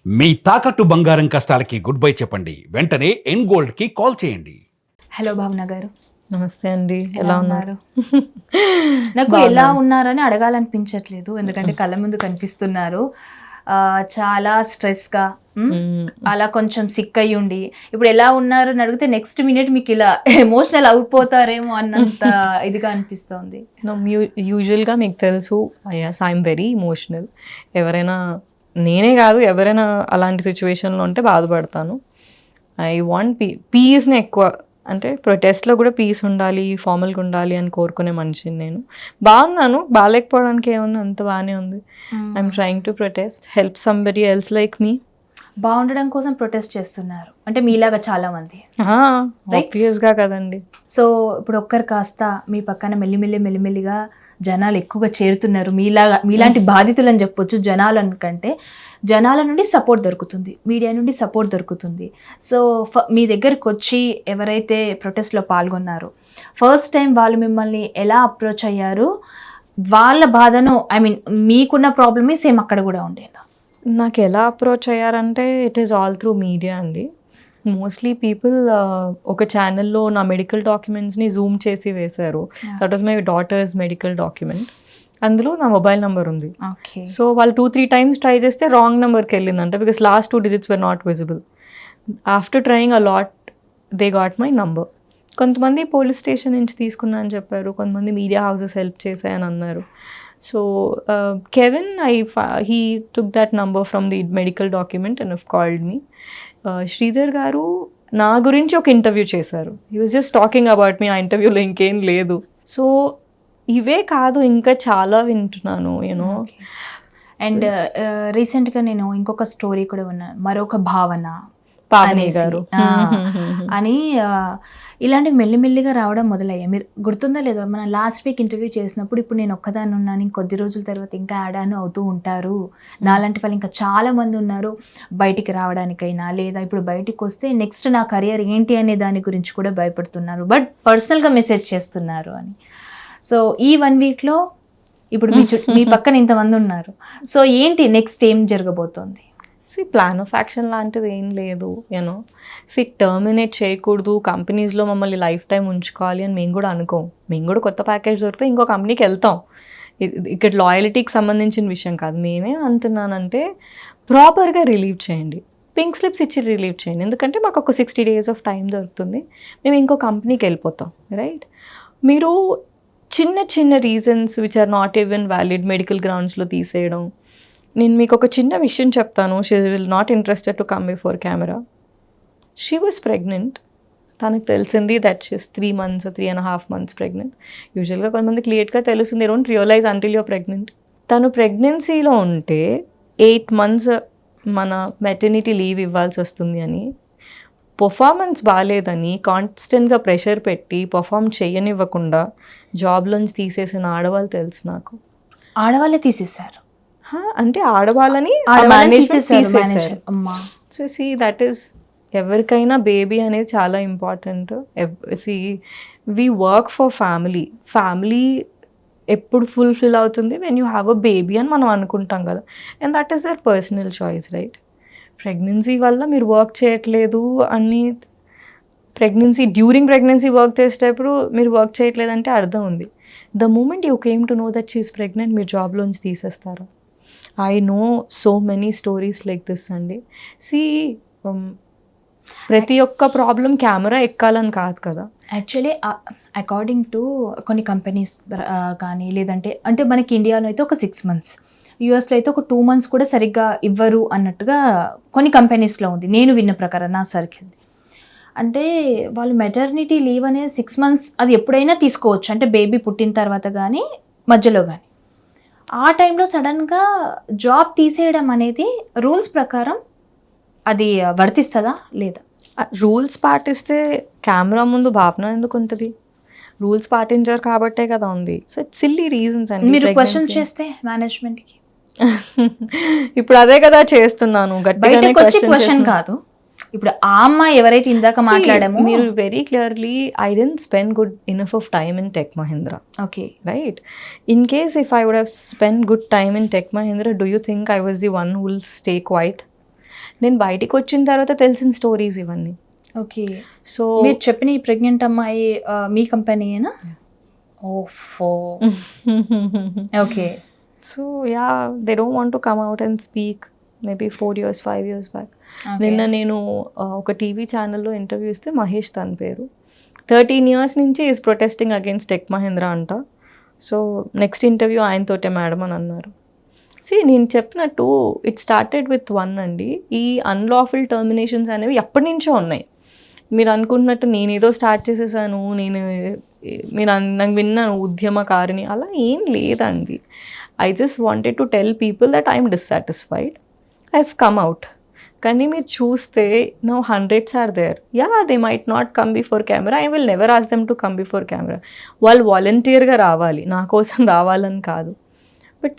మీ తాకట్టు బంగారం కష్టాలకి good bye చెప్పండి. వెంటనే ఎన్ గోల్డ్ కి కాల్ చేయండి. హలో భావన గారు, నమస్తే అండి. ఎలా ఉన్నారు? నాకు ఎలా ఉన్నారని అడగాలనిపించట్లేదు, ఎందుకంటే కళ్ళ ముందు కనిపిస్తున్నారు. చాలా స్ట్రెస్గా అలా కొంచెం సిక్ అయ్యి ఉండి ఇప్పుడు ఎలా ఉన్నారు అని అడిగితే నెక్స్ట్ మినిట్ మీకు ఇలా ఎమోషనల్ అయిపోతారేమో అన్నంత ఇదిగా అనిపిస్తోంది. యూజువల్గా మీకు తెలుసు, ఐఎమ్ వెరీ ఇమోషనల్. ఎవరైనా, నేనే కాదు ఎవరైనా అలాంటి సిచ్యువేషన్లో ఉంటే బాధపడతాను. ఐ వాంట్ పీస్ని ఎక్కువ, అంటే ప్రొటెస్ట్లో కూడా పీస్ ఉండాలి, ఫార్మల్గా ఉండాలి అని కోరుకునే మనిషిని నేను. బాగున్నాను, బాగాలేకపోవడానికి ఏముంది, అంత బాగానే ఉంది. I'm trying to protest, help somebody else like me. బాగుండడం కోసం ప్రొటెస్ట్ చేస్తున్నారు అంటే మీలాగా చాలా మంది, ఆబ్వియస్గా కదండి. సో ఇప్పుడు ఒక్కరు కాస్త మీ పక్కన మెల్లిమెల్లిగా జనాలు ఎక్కువగా చేరుతున్నారు. మీలాంటి బాధితులని చెప్పొచ్చు. జనాల నుండి సపోర్ట్ దొరుకుతుంది, మీడియా నుండి సపోర్ట్ దొరుకుతుంది. సో మీ దగ్గరకు వచ్చి ఎవరైతే ప్రొటెస్ట్లో పాల్గొన్నారో ఫస్ట్ టైం వాళ్ళు మిమ్మల్ని ఎలా అప్రోచ్ అయ్యారు? వాళ్ళ బాధను, ఐ మీన్ మీకున్న ప్రాబ్లమే సేమ్ అక్కడ కూడా ఉండేదా? నాకు ఎలా అప్రోచ్ అయ్యారంటే it is all through media అండి. మోస్ట్లీ పీపుల్ ఒక ఛానల్లో నా మెడికల్ డాక్యుమెంట్స్ని జూమ్ చేసి వేశారు. That was my daughters medical document. అందులో నా మొబైల్ నెంబర్ ఉంది. సో వాళ్ళు 2-3 times ట్రై చేస్తే రాంగ్ నెంబర్కి వెళ్ళిందంట, because last 2 digits were not visible. After trying a lot they got my number. కొంతమంది పోలీస్ స్టేషన్ నుంచి తీసుకున్నా అని చెప్పారు, కొంతమంది మీడియా హౌసెస్ హెల్ప్ చేశాయని అన్నారు. So Kevin, he took that number from the medical document and have called me. Sridhar గారు నా గురించి ఒక ఇంటర్వ్యూ చేశారు. He was just talking about మీ. ఆ ఇంటర్వ్యూలో ఇంకేం లేదు. సో ఇవే కాదు, ఇంకా చాలా వింటున్నాను, యూనో. అండ్ రీసెంట్గా నేను ఇంకొక స్టోరీ కూడా విన్నాను, మరొక భావన పావని గారు అని. ఇలాంటి మెల్లిమెల్లిగా రావడం మొదలయ్యాయి. మీరు గుర్తుందా లేదో, మన లాస్ట్ వీక్ ఇంటర్వ్యూ చేసినప్పుడు ఇప్పుడు నేను ఒక్కదాన్ని ఉన్నాను, ఇంకొద్ది రోజుల తర్వాత ఇంకా యాడ్ ఆన్ అవుతూ ఉంటారు, నాలాంటి వాళ్ళు ఇంకా చాలా మంది ఉన్నారు బయటికి రావడానికైనా, లేదా ఇప్పుడు బయటికి వస్తే నెక్స్ట్ నా కెరియర్ ఏంటి అనే దాని గురించి కూడా భయపడుతున్నారు, బట్ పర్సనల్గా మెసేజ్ చేస్తున్నారు అని. సో ఈ 1 weekలో ఇప్పుడు మీ పక్కన ఇంతమంది ఉన్నారు, సో ఏంటి నెక్స్ట్ ఏం జరగబోతోంది? ప్లాన్ ఆఫ్ యాక్షన్ లాంటిది ఏం లేదు, యూనో. టర్మినేట్ చేయకూడదు, కంపెనీస్లో మమ్మల్ని లైఫ్ టైం ఉంచుకోవాలి అని మేము కూడా అనుకోం. మేము కూడా కొత్త ప్యాకేజ్ దొరికితే ఇంకో కంపెనీకి వెళ్తాం. ఇక్కడ లాయల్టీకి సంబంధించిన విషయం కాదు. మేమే అంటున్నానంటే ప్రాపర్గా రిలీవ్ చేయండి, పింక్ స్లిప్స్ ఇచ్చి రిలీవ్ చేయండి. ఎందుకంటే మాకు ఒక 60 days ఆఫ్ టైం దొరుకుతుంది, మేము ఇంకో కంపెనీకి వెళ్ళిపోతాం, రైట్? మీరు చిన్న చిన్న reasons which are not even valid medical గ్రౌండ్స్లో తీసేయడం. నేను మీకు ఒక చిన్న విషయం చెప్తాను. She will not interested to come before camera. She was pregnant. తనకు తెలిసింది that she's 3 months or 3.5 months pregnant. యూజువల్గా కొంతమందికి లేట్గా తెలుస్తుంది, don't realise until you're pregnant. తను ప్రెగ్నెన్సీలో ఉంటే 8 months మన మెటర్నిటీ లీవ్ ఇవ్వాల్సి వస్తుంది అని, పర్ఫార్మెన్స్ బాగాలేదని కాన్స్టెంట్గా ప్రెషర్ పెట్టి పర్ఫామ్ చేయనివ్వకుండా జాబ్లోంచి తీసేసిన ఆడవాళ్ళు తెలుసు నాకు. ఆడవాళ్ళే తీసేశారు అంటే ఆడవాళ్ళని తీసేశారు. సో సీ దట్ ఈస్, ఎవరికైనా బేబీ అనేది చాలా important. See we work for family ఎప్పుడు ఫుల్ఫిల్ అవుతుంది when you have a baby అని మనం అనుకుంటాం కదా, and that is their personal choice, right? Pregnancy వల్ల మీరు వర్క్ చేయట్లేదు అని, డ్యూరింగ్ ప్రెగ్నెన్సీ వర్క్ చేసేటప్పుడు మీరు వర్క్ చేయట్లేదంటే అర్థం ఉంది. The moment you came to know that she is pregnant, మీరు జాబ్లోంచి తీసేస్తారు. I know so many stories like this అండి. ప్రతి ఒక్క ప్రాబ్లం కెమెరా ఎక్కాలని కాదు కదా. యాక్చువల్లీ అకార్డింగ్ టు కొన్ని కంపెనీస్ కానీ, లేదంటే అంటే మనకి ఇండియాలో అయితే ఒక 6 months, యూఎస్లో అయితే ఒక 2 months కూడా సరిగ్గా ఇవ్వరు అన్నట్టుగా కొన్ని కంపెనీస్లో ఉంది, నేను విన్న ప్రకారం నా సర్కిల్. అంటే వాళ్ళు మెటర్నిటీ లీవ్ అనేది 6 months అది ఎప్పుడైనా తీసుకోవచ్చు, అంటే బేబీ పుట్టిన తర్వాత కానీ మధ్యలో కానీ. ఆ టైంలో సడన్గా జాబ్ తీసేయడం అనేది రూల్స్ ప్రకారం అది వర్తిస్తుందా లేదా? రూల్స్ పాటిస్తే కెమెరా ముందు భావన ఎందుకు ఉంటుంది? రూల్స్ పాటించారు కాబట్టే కదా ఉంది. సో సిల్లీ రీజన్స్ అండి. మీరు క్వశ్చన్ చేస్తే మేనేజ్మెంట్కి ఇప్పుడు అదే కదా చేస్తున్నాను, గట్టిగానే క్వశ్చన్ కాదు. ఇప్పుడు ఆ అమ్మాయి ఎవరైతే ఇందాక మాట్లాడామో, మీరు very clearly I didn't spend good enough of time in Tech Mahindra. Okay, right? In case if I would have spend good time in Tech Mahindra, do you think I was the one who will stay quiet? నేను బయటికి వచ్చిన తర్వాత తెలిసిన stories ఇవన్నీ. Okay. So మీరు చెప్పిన ఈ pregnant అమ్మాయి మీ కంపెనీయేనా? ఓఫో. Okay. So yeah, they don't want to come out and speak. Maybe 4 years 5 years back నిన్న నేను ఒక టీవీ ఛానల్లో ఇంటర్వ్యూ ఇస్తే మహేష్ తన పేరు 13 years నుంచి is protesting against Tech Mahindra అంట. సో నెక్స్ట్ ఇంటర్వ్యూ ఆయనతోటే మేడం అని అన్నారు. నేను చెప్పినట్టు ఇట్ స్టార్టెడ్ విత్ 1 అండి. ఈ అన్లాఫుల్ టర్మినేషన్స్ అనేవి ఎప్పటి నుంచో ఉన్నాయి. మీరు అనుకుంటున్నట్టు నేనేదో స్టార్ట్ చేసేసాను, మీరు నాకు విన్నాను ఉద్యమకారిని, అలా ఏం లేదండి. I just wanted to tell people that I'm dissatisfied, I have come out. కానీ మీరు చూస్తే now hundreds are there. Yeah, they might not come before camera, I will never ask them to come before camera. వాళ్ళు వాలంటీర్గా రావాలి, నా కోసం రావాలని కాదు. బట్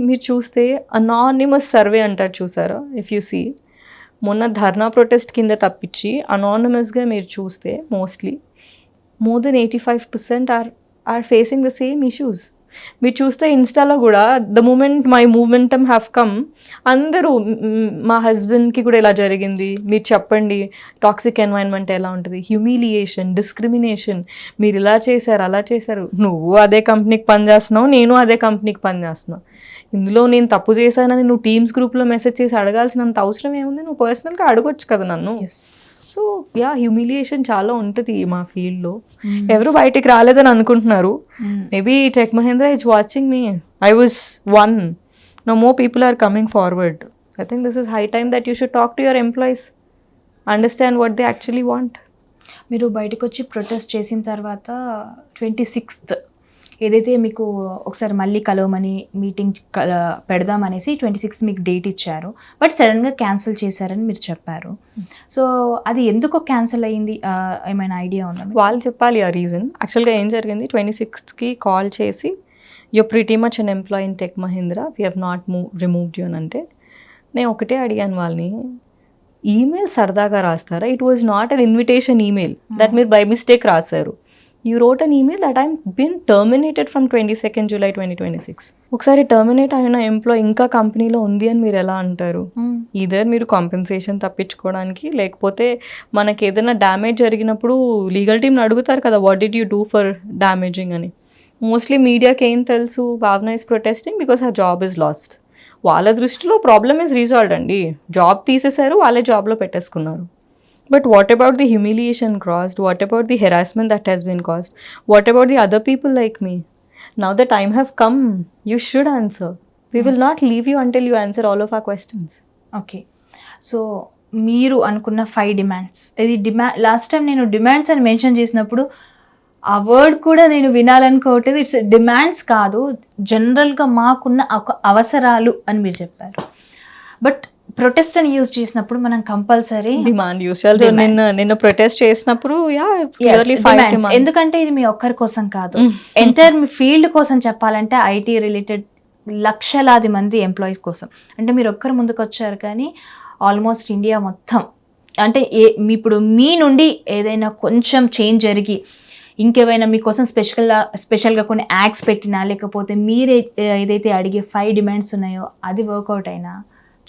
మీరు చూస్తే అనానిమస్ సర్వే అంటారు చూసారా, ఇఫ్ యూ సీ మొన్న ధర్నా ప్రొటెస్ట్ కింద తప్పించి అనానిమస్గా మీరు చూస్తే mostly more than 85% are facing the same issues. మీరు చూస్తే ఇన్స్టాలో కూడా the moment my momentum have come, అందరూ మా హస్బెండ్కి కూడా ఇలా జరిగింది, మీరు చెప్పండి టాక్సిక్ ఎన్వైరన్మెంట్ ఎలా ఉంటుంది, హ్యూమిలియేషన్, డిస్క్రిమినేషన్, మీరు ఇలా చేశారు అలా చేశారు. నువ్వు అదే కంపెనీకి పనిచేస్తున్నావు, నేను అదే కంపెనీకి పనిచేస్తున్నావు. ఇందులో నేను తప్పు చేశానని నువ్వు టీమ్స్ గ్రూప్లో మెసేజ్ చేసి అడగాల్సినంత అవసరం ఏముంది? నువ్వు పర్సనల్గా అడగొచ్చు కదా నన్ను. సో యా, హ్యూమిలియేషన్ చాలా ఉంటుంది మా ఫీల్డ్లో. ఎవరు బయటికి రాలేదని అనుకుంటున్నారు. Maybe tech Mahindra is watching me. I was 1. No more people are coming forward. I think this is high time that you should talk to your employees, understand what they actually want. మీరు బయటకు వచ్చి protest చేసిన తర్వాత 26th ఏదైతే మీకు ఒకసారి మళ్ళీ కలవమని meeting పెడదామనేసి 26 మీకు డేట్ ఇచ్చారు, బట్ సడన్గా క్యాన్సిల్ చేశారని మీరు చెప్పారు. సో అది ఎందుకు క్యాన్సిల్ అయ్యింది, ఏమైనా ఐడియా ఉందా? వాళ్ళు చెప్పాలి ఆ రీజన్. యాక్చువల్గా ఏం జరిగింది, 26కి కాల్ చేసి you're pretty much an employee in Tech Mahindra, we have not removed you అని అంటే నేను ఒకటే అడిగాను వాళ్ళని, ఈమెయిల్ సరదాగా రాస్తారా? It was not an invitation email that మీరు బై మిస్టేక్ రాశారు. You wrote an email that I'm been terminated from 22nd July 2026. ఒకసారి టర్మినేట్ అయిన ఎంప్లాయ్ ఇంకా కంపెనీలో ఉంది అని మీరు ఎలా అంటారు? ఈధర్ మీరు కాంపెన్సేషన్ తప్పించుకోవడానికి, లేకపోతే మనకి ఏదైనా డ్యామేజ్ జరిగినప్పుడు లీగల్ టీమ్ని అడుగుతారు కదా, what did you do for damaging అని. మోస్ట్లీ మీడియాకి ఏం తెలుసు, భావన is protesting because her job is last. వాళ్ళ దృష్టిలో ప్రాబ్లమ్ ఇస్ రీజాల్వ్డ్ అండి, జాబ్ తీసేశారు, వాళ్ళే జాబ్లో పెట్టేసుకున్నారు. But what about the humiliation caused? What about the harassment that has been caused? What about the other people like me? Now the time have come, you should answer. We will not leave you until you answer all of our questions. Okay. So మీరు అనుకున్న 5 demands, ఇది last time నేను demands అని mention చేసినప్పుడు ఆ word కూడా నేను వినాలనుకోవట్లేదు. It's demands కాదు, జనరల్గా మాకున్న అవసరాలు అని మీరు చెప్పారు. బట్ ప్రొటెస్ట్ అని యూజ్ చేసినప్పుడు మనం కంపల్సరీ డిమాండ్ యూజ్ చేయాలి. నిన్న ప్రొటెస్ట్ చేసినప్పుడు ఎందుకంటే ఇది మీ ఒక్కరి కోసం కాదు, ఎంటైర్ మీ ఫీల్డ్ కోసం చెప్పాలంటే ఐటీ రిలేటెడ్ లక్షలాది మంది ఎంప్లాయీస్ కోసం. అంటే మీరు ఒక్కరు ముందుకు వచ్చారు కానీ ఆల్మోస్ట్ ఇండియా మొత్తం, అంటే ఇప్పుడు మీ నుండి ఏదైనా కొంచెం చేంజ్ జరిగి ఇంకేమైనా మీకోసం స్పెషల్గా కొన్ని యాక్ట్స్ పెట్టినా, లేకపోతే మీరు ఏదైతే అడిగే 5 డిమాండ్స్ ఉన్నాయో అది వర్కౌట్ అయినా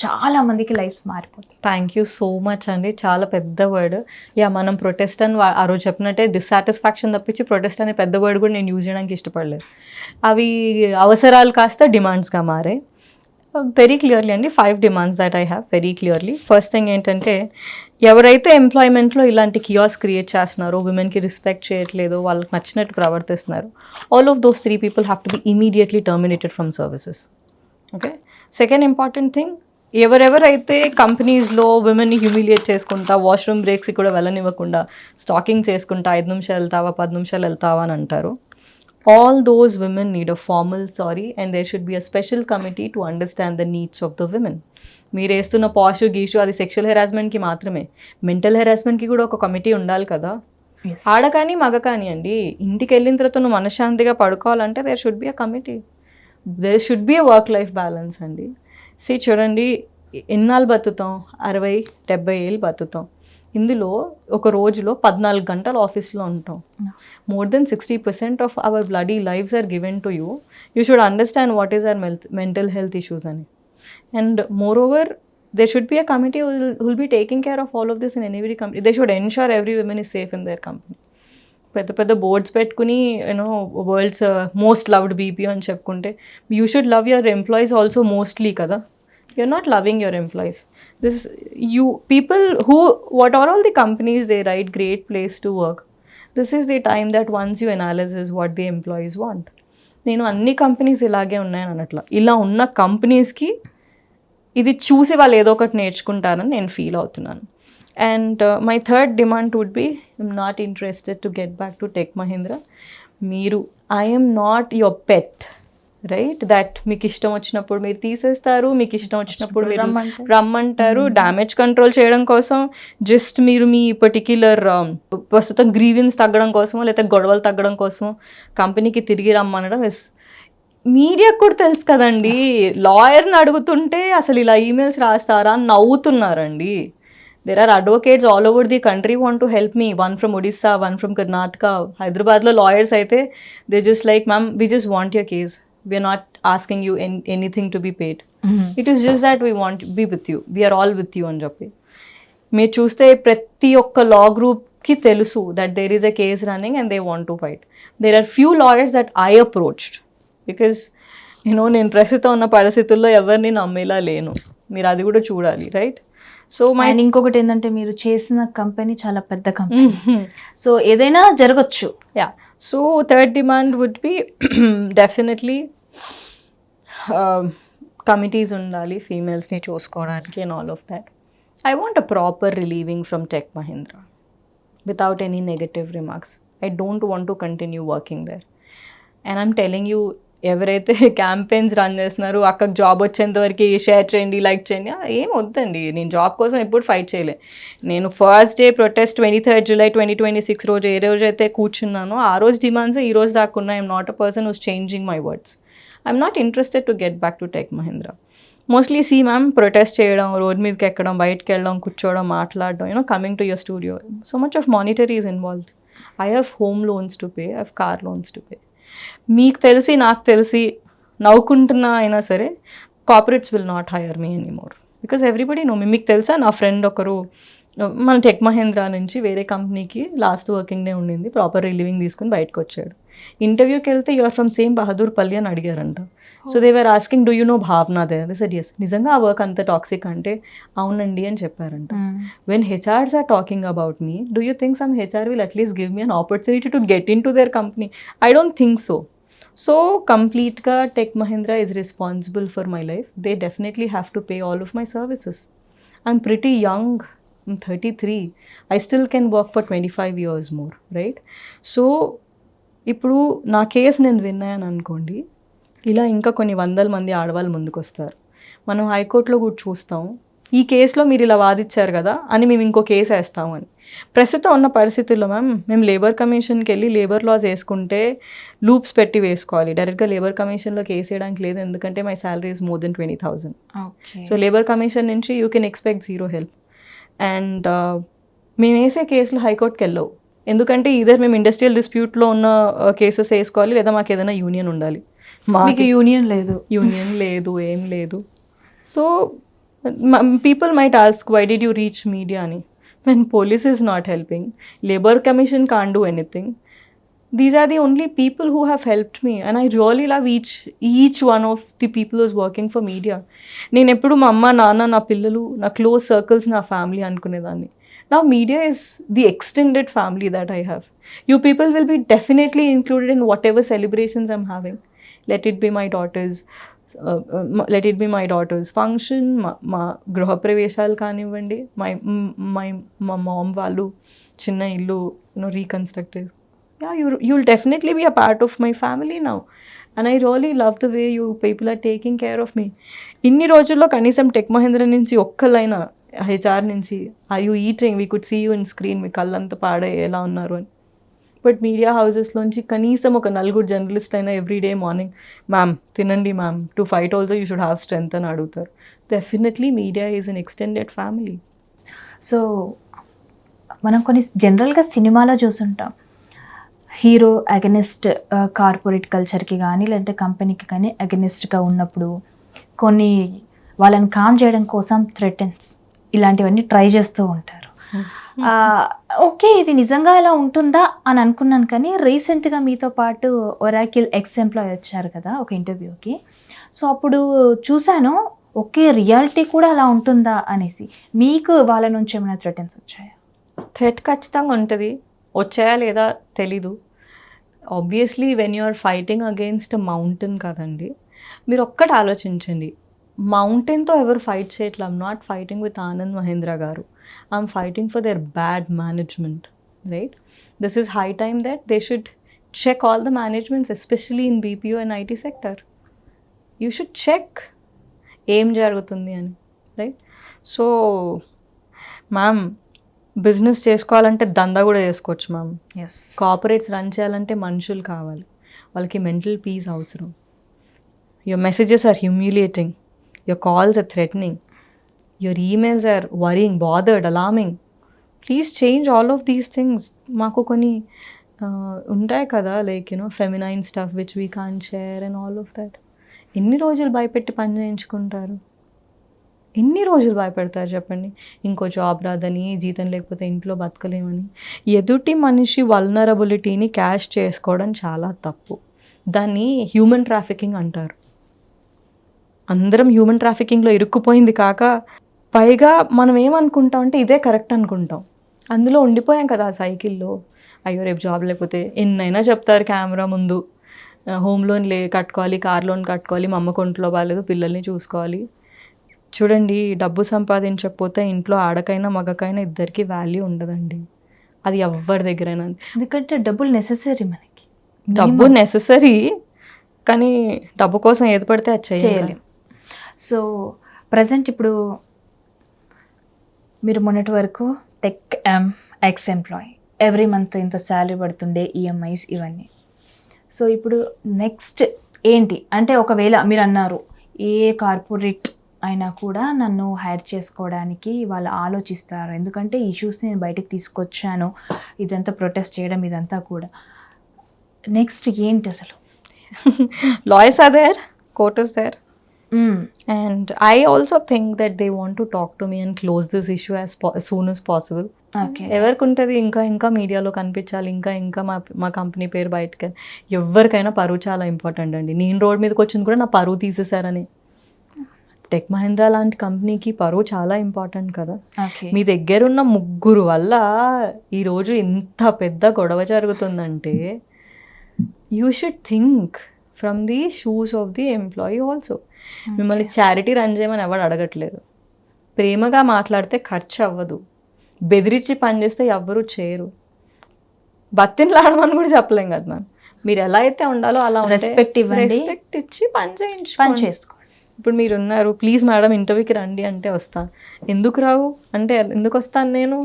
చాలా మందికి లైఫ్స్ మారిపోతాయి. థ్యాంక్ యూ సో మచ్ అండి, చాలా పెద్ద వర్డ్. యా, మనం ప్రొటెస్ట్ అని ఆ రోజు చెప్పినట్టే డిస్సాటిస్ఫాక్షన్ తప్పించి ప్రొటెస్ట్ అనే పెద్ద వర్డ్ కూడా నేను యూజ్ చేయడానికి ఇష్టపడలేదు. అవి అవసరాలు కాస్త డిమాండ్స్గా మారాయి. వెరీ క్లియర్లీ అండి 5 demands that I have very clearly. First thing ఏంటంటే, ఎవరైతే ఎంప్లాయ్మెంట్లో ఇలాంటి కియాస్ క్రియేట్ చేస్తున్నారో, విమెన్కి రెస్పెక్ట్ చేయట్లేదు, వాళ్ళకి నచ్చినట్టు ప్రవర్తిస్తున్నారు, all of those 3 people have to B immediately terminated from services. Okay. Second important thing, ఎవరెవరైతే కంపెనీస్లో విమెన్ని హ్యూమిలియేట్ చేసుకుంటా, వాష్రూమ్ బ్రేక్స్ కూడా వెళ్ళనివ్వకుండా స్టాకింగ్ చేసుకుంటా 5 నిమిషాలు వెళ్తావా 10 నిమిషాలు వెళ్తావా అని అంటారు, all those women need a formal sorry and there should be a special committee to understand the needs of the women. మీరు వేస్తున్న పాషు గీషు అది సెక్షువల్ హెరాస్మెంట్కి మాత్రమే, మెంటల్ హెరాస్మెంట్కి కూడా ఒక కమిటీ ఉండాలి కదా. ఆడ కానీ మగ కానీ అండి, ఇంటికి వెళ్ళిన తర్వాత నువ్వు మనశ్శాంతిగా పడుకోవాలంటే there should be a committee, there should be a work life balance అండి. చూడండి, ఎన్నాళ్ళు బతుకుతాం, 60-70 ఏళ్ళు బతుకుతాం. ఇందులో ఒక రోజులో 14 గంటలు ఆఫీస్లో ఉంటాం. More than 60% of our bloody lives are given to you. You should understand what is our mental health issues అని. And moreover there should be a committee who will be taking care of all of this in every company. They should ensure every woman is safe in their company. పెద్ద పెద్ద boards పెట్టుకుని you know world's most loved BP అని చెప్పుకుంటే you should love your employees also mostly కదా. You're not loving your employees. This you people who what are all the companies they write great place to work. This is the time that once you analyze what the employees want. నేను అన్ని companies ఇలాగే ఉన్నాయని అనట్లా, ఇలా ఉన్న కంపెనీస్కి ఇది చూసి వాళ్ళు ఏదో ఒకటి నేర్చుకుంటారని నేను ఫీల్ అవుతున్నాను. And my third demand would be I'm not interested to get back to tech Mahindra. మీరు I'm not your pet, right? That మీకు ఇష్టం వచ్చినప్పుడు మీరు తీసేస్తారు, మీకు ఇష్టం వచ్చినప్పుడు మీరు రమ్మంటారు డ్యామేజ్ కంట్రోల్ చేయడం కోసం, జస్ట్ మీరు మీ పర్టిక్యులర్ ప్రస్తుతం గ్రీవెన్స్ తగ్గడం కోసమో లేదా గొడవలు తగ్గడం కోసమో కంపెనీకి తిరిగి రమ్మనడం ఇస్ మీడియాకు కూడా తెలుసు కదండి. లాయర్ని అడుగుతుంటే అసలు ఇలా ఈమెయిల్స్ రాస్తారా అని నవ్వుతున్నారండి. There are advocates all over the country want to help me. One from Odisha, one from Karnataka. Hyderabadlo lawyers aithe they just like, ma'am, we just want your case. We are not asking you anything to be paid. It is just that we want to be with you. We are all with you అని చెప్పి. మీరు చూస్తే ప్రతి ఒక్క లా గ్రూప్కి తెలుసు that there is a case running and they want to fight. There are few lawyers that I approached because నేను ప్రస్తుతం ఉన్న పరిస్థితుల్లో ఎవరిని నమ్మేలా లేను. మీరు అది కూడా చూడాలి, రైట్? సో అండ్ ఇంకొకటి ఏంటంటే మీరు చేసిన కంపెనీ చాలా పెద్ద కంపెనీ, సో ఏదైనా జరగచ్చు. Yeah, so third demand would be definitely committees ఉండాలి ఫీమేల్స్ని చూసుకోవడానికి and all of that. I want a proper relieving from tech Mahindra without any negative remarks. I don't want to continue working there. And I'm telling you, ఎవరైతే campaigns run చేస్తున్నారో అక్కడ job వచ్చేంత వరకు share చేయండి, like చేయండి, ఏం వద్దండి. నేను జాబ్ కోసం ఎప్పుడు ఫైట్ చేయలే. నేను first day protest 23rd July 2026 రోజు ఏ రోజు అయితే కూర్చున్నానో ఆ రోజు డిమాండ్స్ ఈ రోజు దాకా ఉన్నాయి. I'm not a person who's changing my words. I'm not interested to get back to tech Mahindra. Mostly see ma'am, protest చేయడం, రోడ్ మీదకి ఎక్కడం, బయటకు వెళ్ళడం, కూర్చోవడం, మాట్లాడడం, coming to your studio, so much of monetary is involved. I have home loans to pay, I have car loans to pay. మీకు తెలిసి నాకు తెలిసి నవ్వుకుంటున్నా అయినా సరే corporates will not hire me anymore because everybody know మీ. మీకు తెలుసా, నా ఫ్రెండ్ ఒకరు మన టెక్ మహీంద్రా నుంచి వేరే కంపెనీకి లాస్ట్ వర్కింగ్ డే ఉండింది, ప్రాపర్ రిలీవింగ్ తీసుకుని బయటకు వచ్చాడు. ఇంటర్వ్యూకి వెళ్తే యూఆర్ ఫ్రమ్ సేమ్ బహదూర్పల్లి అని అడిగారంట. So they were asking, do you know Bhavana they? Said yes. నిజంగా ఆ వర్క్ అంత టాక్సిక్ అంటే అవునండి అని చెప్పారంట. When HRs are talking about me, do you think some HR will at least give me an opportunity to get in to their company? I don't think so. So కంప్లీట్గా Tech Mahindra is responsible for my life. They definitely have to pay all of my services. I'm pretty young, I'm 33. I still can work for 25 years more, right? So ఇప్పుడు నా case నేను విన్నాయని అనుకోండి, ఇలా ఇంకా కొన్ని 100 మంది ఆడవాళ్ళు ముందుకు వస్తారు. మనం హైకోర్టులో కూడా చూస్తాం, ఈ కేసులో మీరు ఇలా వాదించారు కదా అని మేము ఇంకో కేసు వేస్తామని. ప్రస్తుతం ఉన్న పరిస్థితుల్లో మేము లేబర్ కమిషన్కి వెళ్ళి లేబర్ లాస్ వేసుకుంటే లూప్స్ పెట్టి వేసుకోవాలి. డైరెక్ట్గా లేబర్ కమిషన్లో కేసు వేయడానికి లేదు, ఎందుకంటే my salary is more than 20,000. So labour commission నుంచి you can expect zero help. And మేము వేసే కేసులు హైకోర్టుకి వెళ్ళవు, ఎందుకంటే ఇదర్ మేము ఇండస్ట్రియల్ డిస్ప్యూట్లో ఉన్న కేసెస్ వేసుకోవాలి, లేదా మాకు ఏదైనా యూనియన్ ఉండాలి. మాకు యూనియన్ లేదు, ఏం లేదు. So people might ask, why did you reach media అని? When police is not helping, labour commission can't do anything. These are the only people who have helped me, and I really love each one of the people who's working for media. నేను ఎప్పుడు మా అమ్మ, నాన్న, నా పిల్లలు, నా close circles, నా family అనుకునేదాన్ని. Now media is the extended family that I have. You people will be definitely included in whatever celebrations I'm having. Let it be my daughter's function, మా గృహ ప్రవేశాలు కానివ్వండి, మా మామ్ వాళ్ళు చిన్న ఇల్లు రీకన్స్ట్రక్ట్ చేసి. Yeah, you'll definitely be a part of my family now. And I really love the way you people are taking care of me. ఇన్ని రోజుల్లో కనీసం టెక్ మహీంద్రా నుంచి ఒక్కలైనా, హెచ్ఆర్ నుంచి, are you eating, we could see you in screen, మీ కళ్ళంతా పాడే ఎలా ఉన్నారు అని. బట్ మీడియా హౌసెస్లోంచి కనీసం ఒక 4 జర్నలిస్ట్ అయినా ఎవ్రీడే మార్నింగ్, మ్యామ్ తినండి ma'am, to fight also you should have strength అని అడుగుతారు. Definitely media is an extended family. So మనం కొన్ని జనరల్గా సినిమాలో చూసుంటాం, హీరో అగెనిస్ట్ కార్పొరేట్ కల్చర్కి కానీ లేదంటే కంపెనీకి కానీ అగెనిస్ట్గా ఉన్నప్పుడు కొన్ని వాళ్ళని కామ్ చేయడం కోసం థ్రెటన్స్ ఇలాంటివన్నీ ట్రై చేస్తూ ఉంటారు. ఓకే, ఇది నిజంగా ఇలా ఉంటుందా అని అనుకున్నాను. కానీ రీసెంట్గా మీతో పాటు ఒరాకిల్ ఎక్స్ ఎంప్లాయ్ వచ్చారు కదా ఒక ఇంటర్వ్యూకి. సో అప్పుడు చూశాను, ఓకే రియాలిటీ కూడా అలా ఉంటుందా అనేసి. మీకు వాళ్ళ నుంచి ఏమైనా థ్రెటన్స్ వచ్చాయా? థ్రెట్ ఖచ్చితంగా ఉంటుంది. వచ్చాయా లేదా తెలీదు. Obviously when you are fighting against mountain కదండి. మీరు ఒక్కటి ఆలోచించండి, మౌంటైన్తో ఎవరు ఫైట్ చేయట్లే. I'm not fighting with Anand Mahendra గారు. I'm fighting for their bad management, right? This is high time that they should check all the managements, especially in BPO and IT sector. You should check ఏం జరుగుతుంది అని, right? So ma'am, business చేసుకోవాలంటే దందా కూడా చేసుకోవచ్చు ma'am. Yes, corporates run చేయాలంటే మనుషులు కావాలి, వాళ్ళకి మెంటల్ పీస్ అవసరం. Your messages are humiliating. Your calls are threatening. Your emails are worrying, bothered, alarming. Please change all of these things. మాకు కొన్ని ఉంటాయి కదా, like feminine stuff which we can't share and all of that. ఎన్ని రోజులు భయపెట్టి పని చేయించుకుంటారు? ఎన్ని రోజులు భయపెడతారు చెప్పండి? ఇంకో జాబ్ రాదని, జీతం లేకపోతే ఇంట్లో బతకలేమని. ఎదుటి మనిషి వల్నరబిలిటీని క్యాష్ చేసుకోవడం చాలా తప్పు. దాన్ని హ్యూమన్ ట్రాఫికింగ్ అంటారు. అందరం హ్యూమన్ ట్రాఫికింగ్లో ఇరుక్కుపోయింది కాక, పైగా మనం ఏమనుకుంటాం అంటే ఇదే కరెక్ట్ అనుకుంటాం. అందులో ఉండిపోయాం కదా ఆ సైకిల్లో. అయ్యో రేపు జాబ్ లేకపోతే ఎన్నైనా చెప్తారు కెమెరా ముందు, హోమ్ లోన్ కట్టుకోవాలి, కార్ లోన్ కట్టుకోవాలి, మా అమ్మకు ఒంట్లో బాగాలేదు, పిల్లల్ని చూసుకోవాలి. చూడండి, డబ్బు సంపాదించకపోతే ఇంట్లో ఆడకైనా మగకైనా ఇద్దరికి వాల్యూ ఉండదండి. అది ఎవరి దగ్గరైనా. ఎందుకంటే డబ్బులు నెససరీ మనకి. డబ్బు నెససరీ, కానీ డబ్బు కోసం ఏది పడితే అది చేయలేం. సో ప్రజెంట్ ఇప్పుడు మీరు మొన్నటి వరకు tech ex employee, every month ఇంత శాలరీ పడుతుండే, ఈఎంఐస్ ఇవన్నీ. సో ఇప్పుడు నెక్స్ట్ ఏంటి అంటే, ఒకవేళ మీరు అన్నారు ఏ కార్పొరేట్ అయినా కూడా నన్ను హైర్ చేసుకోవడానికి వాళ్ళు ఆలోచిస్తారు, ఎందుకంటే ఇష్యూస్ నేను బయటకు తీసుకొచ్చాను, ఇదంతా ప్రొటెస్ట్ చేయడం ఇదంతా కూడా. నెక్స్ట్ ఏంటి అసలు? Lawyers are there, court is there. And I also think that they want to talk to me and close this issue as soon as possible. Okay, ఎవరికి ఉంటుంది ఇంకా మీడియాలో కనిపించాలి, ఇంకా మా కంపెనీ పేరు బయటకి. ఎవరికైనా పరువు చాలా ఇంపార్టెంట్ అండి. నేను రోడ్ మీదకి వచ్చింది కూడా నా పరువు తీసేశారని. టెక్ మహీంద్రా లాంటి కంపెనీకి పరువు చాలా ఇంపార్టెంట్ కదా. ఓకే. మీ దగ్గర ఉన్న ముగ్గురు వల్ల ఈరోజు ఇంత పెద్ద గొడవ జరుగుతుందంటే you should think from the shoes of the employee also. మిమ్మల్ని చారిటీ రన్ చేయమని ఎవరు అడగట్లేదు. ప్రేమగా మాట్లాడితే ఖర్చు అవ్వదు, బెదిరించి పని చేస్తే ఎవ్వరూ చేయరు. బతిన్లాడమని కూడా చెప్పలేం కదా మ్యామ్. మీరు ఎలా అయితే ఉండాలో అలా రెస్పెక్ట్ ఇవ్వండి, రెస్పెక్ట్ ఇచ్చి పని పని చేసుకోండి. ఇప్పుడు మీరు ఉన్నారు, ప్లీజ్ మేడం ఇంటర్వ్యూకి రండి అంటే వస్తాను. ఎందుకు రావు అంటే ఎందుకు వస్తాను నేను?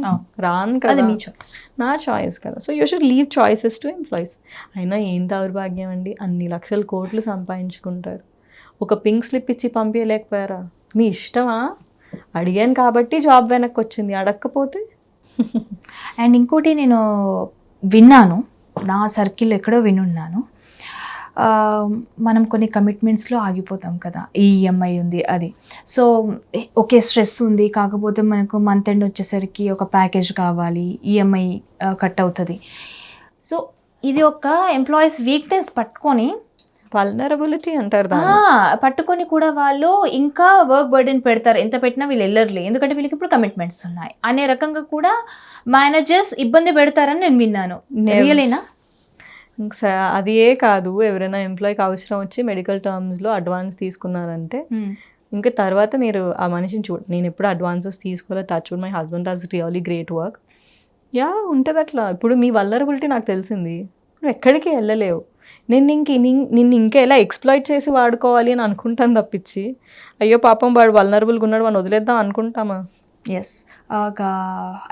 రాను కదా, మీ చాయిస్, నా చాయిస్ కదా. So you should leave choices to employees. అయినా ఏం దౌర్భాగ్యం అండి, అన్ని లక్షల కోట్లు సంపాదించుకుంటారు, ఒక పింక్ స్లిప్ ఇచ్చి పంపించలేకపోయారా? మీ ఇష్టమా? అడిగాను కాబట్టి జాబ్ వెనక్కి వచ్చింది, అడగకపోతే. అండ్ ఇంకోటి నేను విన్నాను, నా సర్కిల్ ఎక్కడో వినున్నాను, మనం కొన్ని కమిట్మెంట్స్లో ఆగిపోతాం కదా, ఈ ఈఎంఐ ఉంది అది. సో ఓకే స్ట్రెస్ ఉంది, కాకపోతే మనకు మంత్ ఎండ్ వచ్చేసరికి ఒక ప్యాకేజ్ కావాలి, ఈఎంఐ కట్ అవుతుంది. సో ఇది ఒక ఎంప్లాయీస్ వీక్నెస్ పట్టుకొని, వల్నరబిలిటీ అంటారు పట్టుకొని కూడా వాళ్ళు ఇంకా వర్క్ బర్డెన్ పెడతారు. ఎంత పెట్టినా వీళ్ళు వెళ్ళర్లే, ఎందుకంటే వీళ్ళకి ఇప్పుడు కమిట్మెంట్స్ ఉన్నాయి అనే రకంగా కూడా మేనేజర్స్ ఇబ్బంది పెడతారని నేను విన్నాను. రియలేనా? అది ఏ కాదు, ఎవరైనా ఎంప్లాయీకి అవసరం వచ్చి మెడికల్ టర్మ్స్లో అడ్వాన్స్ తీసుకున్నారంటే ఇంకా తర్వాత మీరు ఆ మనిషిని నేను ఎప్పుడు అడ్వాన్సెస్ తీసుకోలేదు, touch wood my husband does really great work. Yeah ఉంటుంది అట్లా. ఇప్పుడు మీ వల్నరబిలిటీ నాకు తెలిసింది, నువ్వు ఎక్కడికి వెళ్ళలేవు, నిన్ను ఇంకా ఎలా ఎక్స్ప్లాయిట్ చేసి వాడుకోవాలి అని అనుకుంటాను తప్పించి, అయ్యో పాపం వాడు వల్నరబుల్గా ఉన్నాడు వాడిని వదిలేద్దాం అనుకుంటామా? ఎస్, ఒక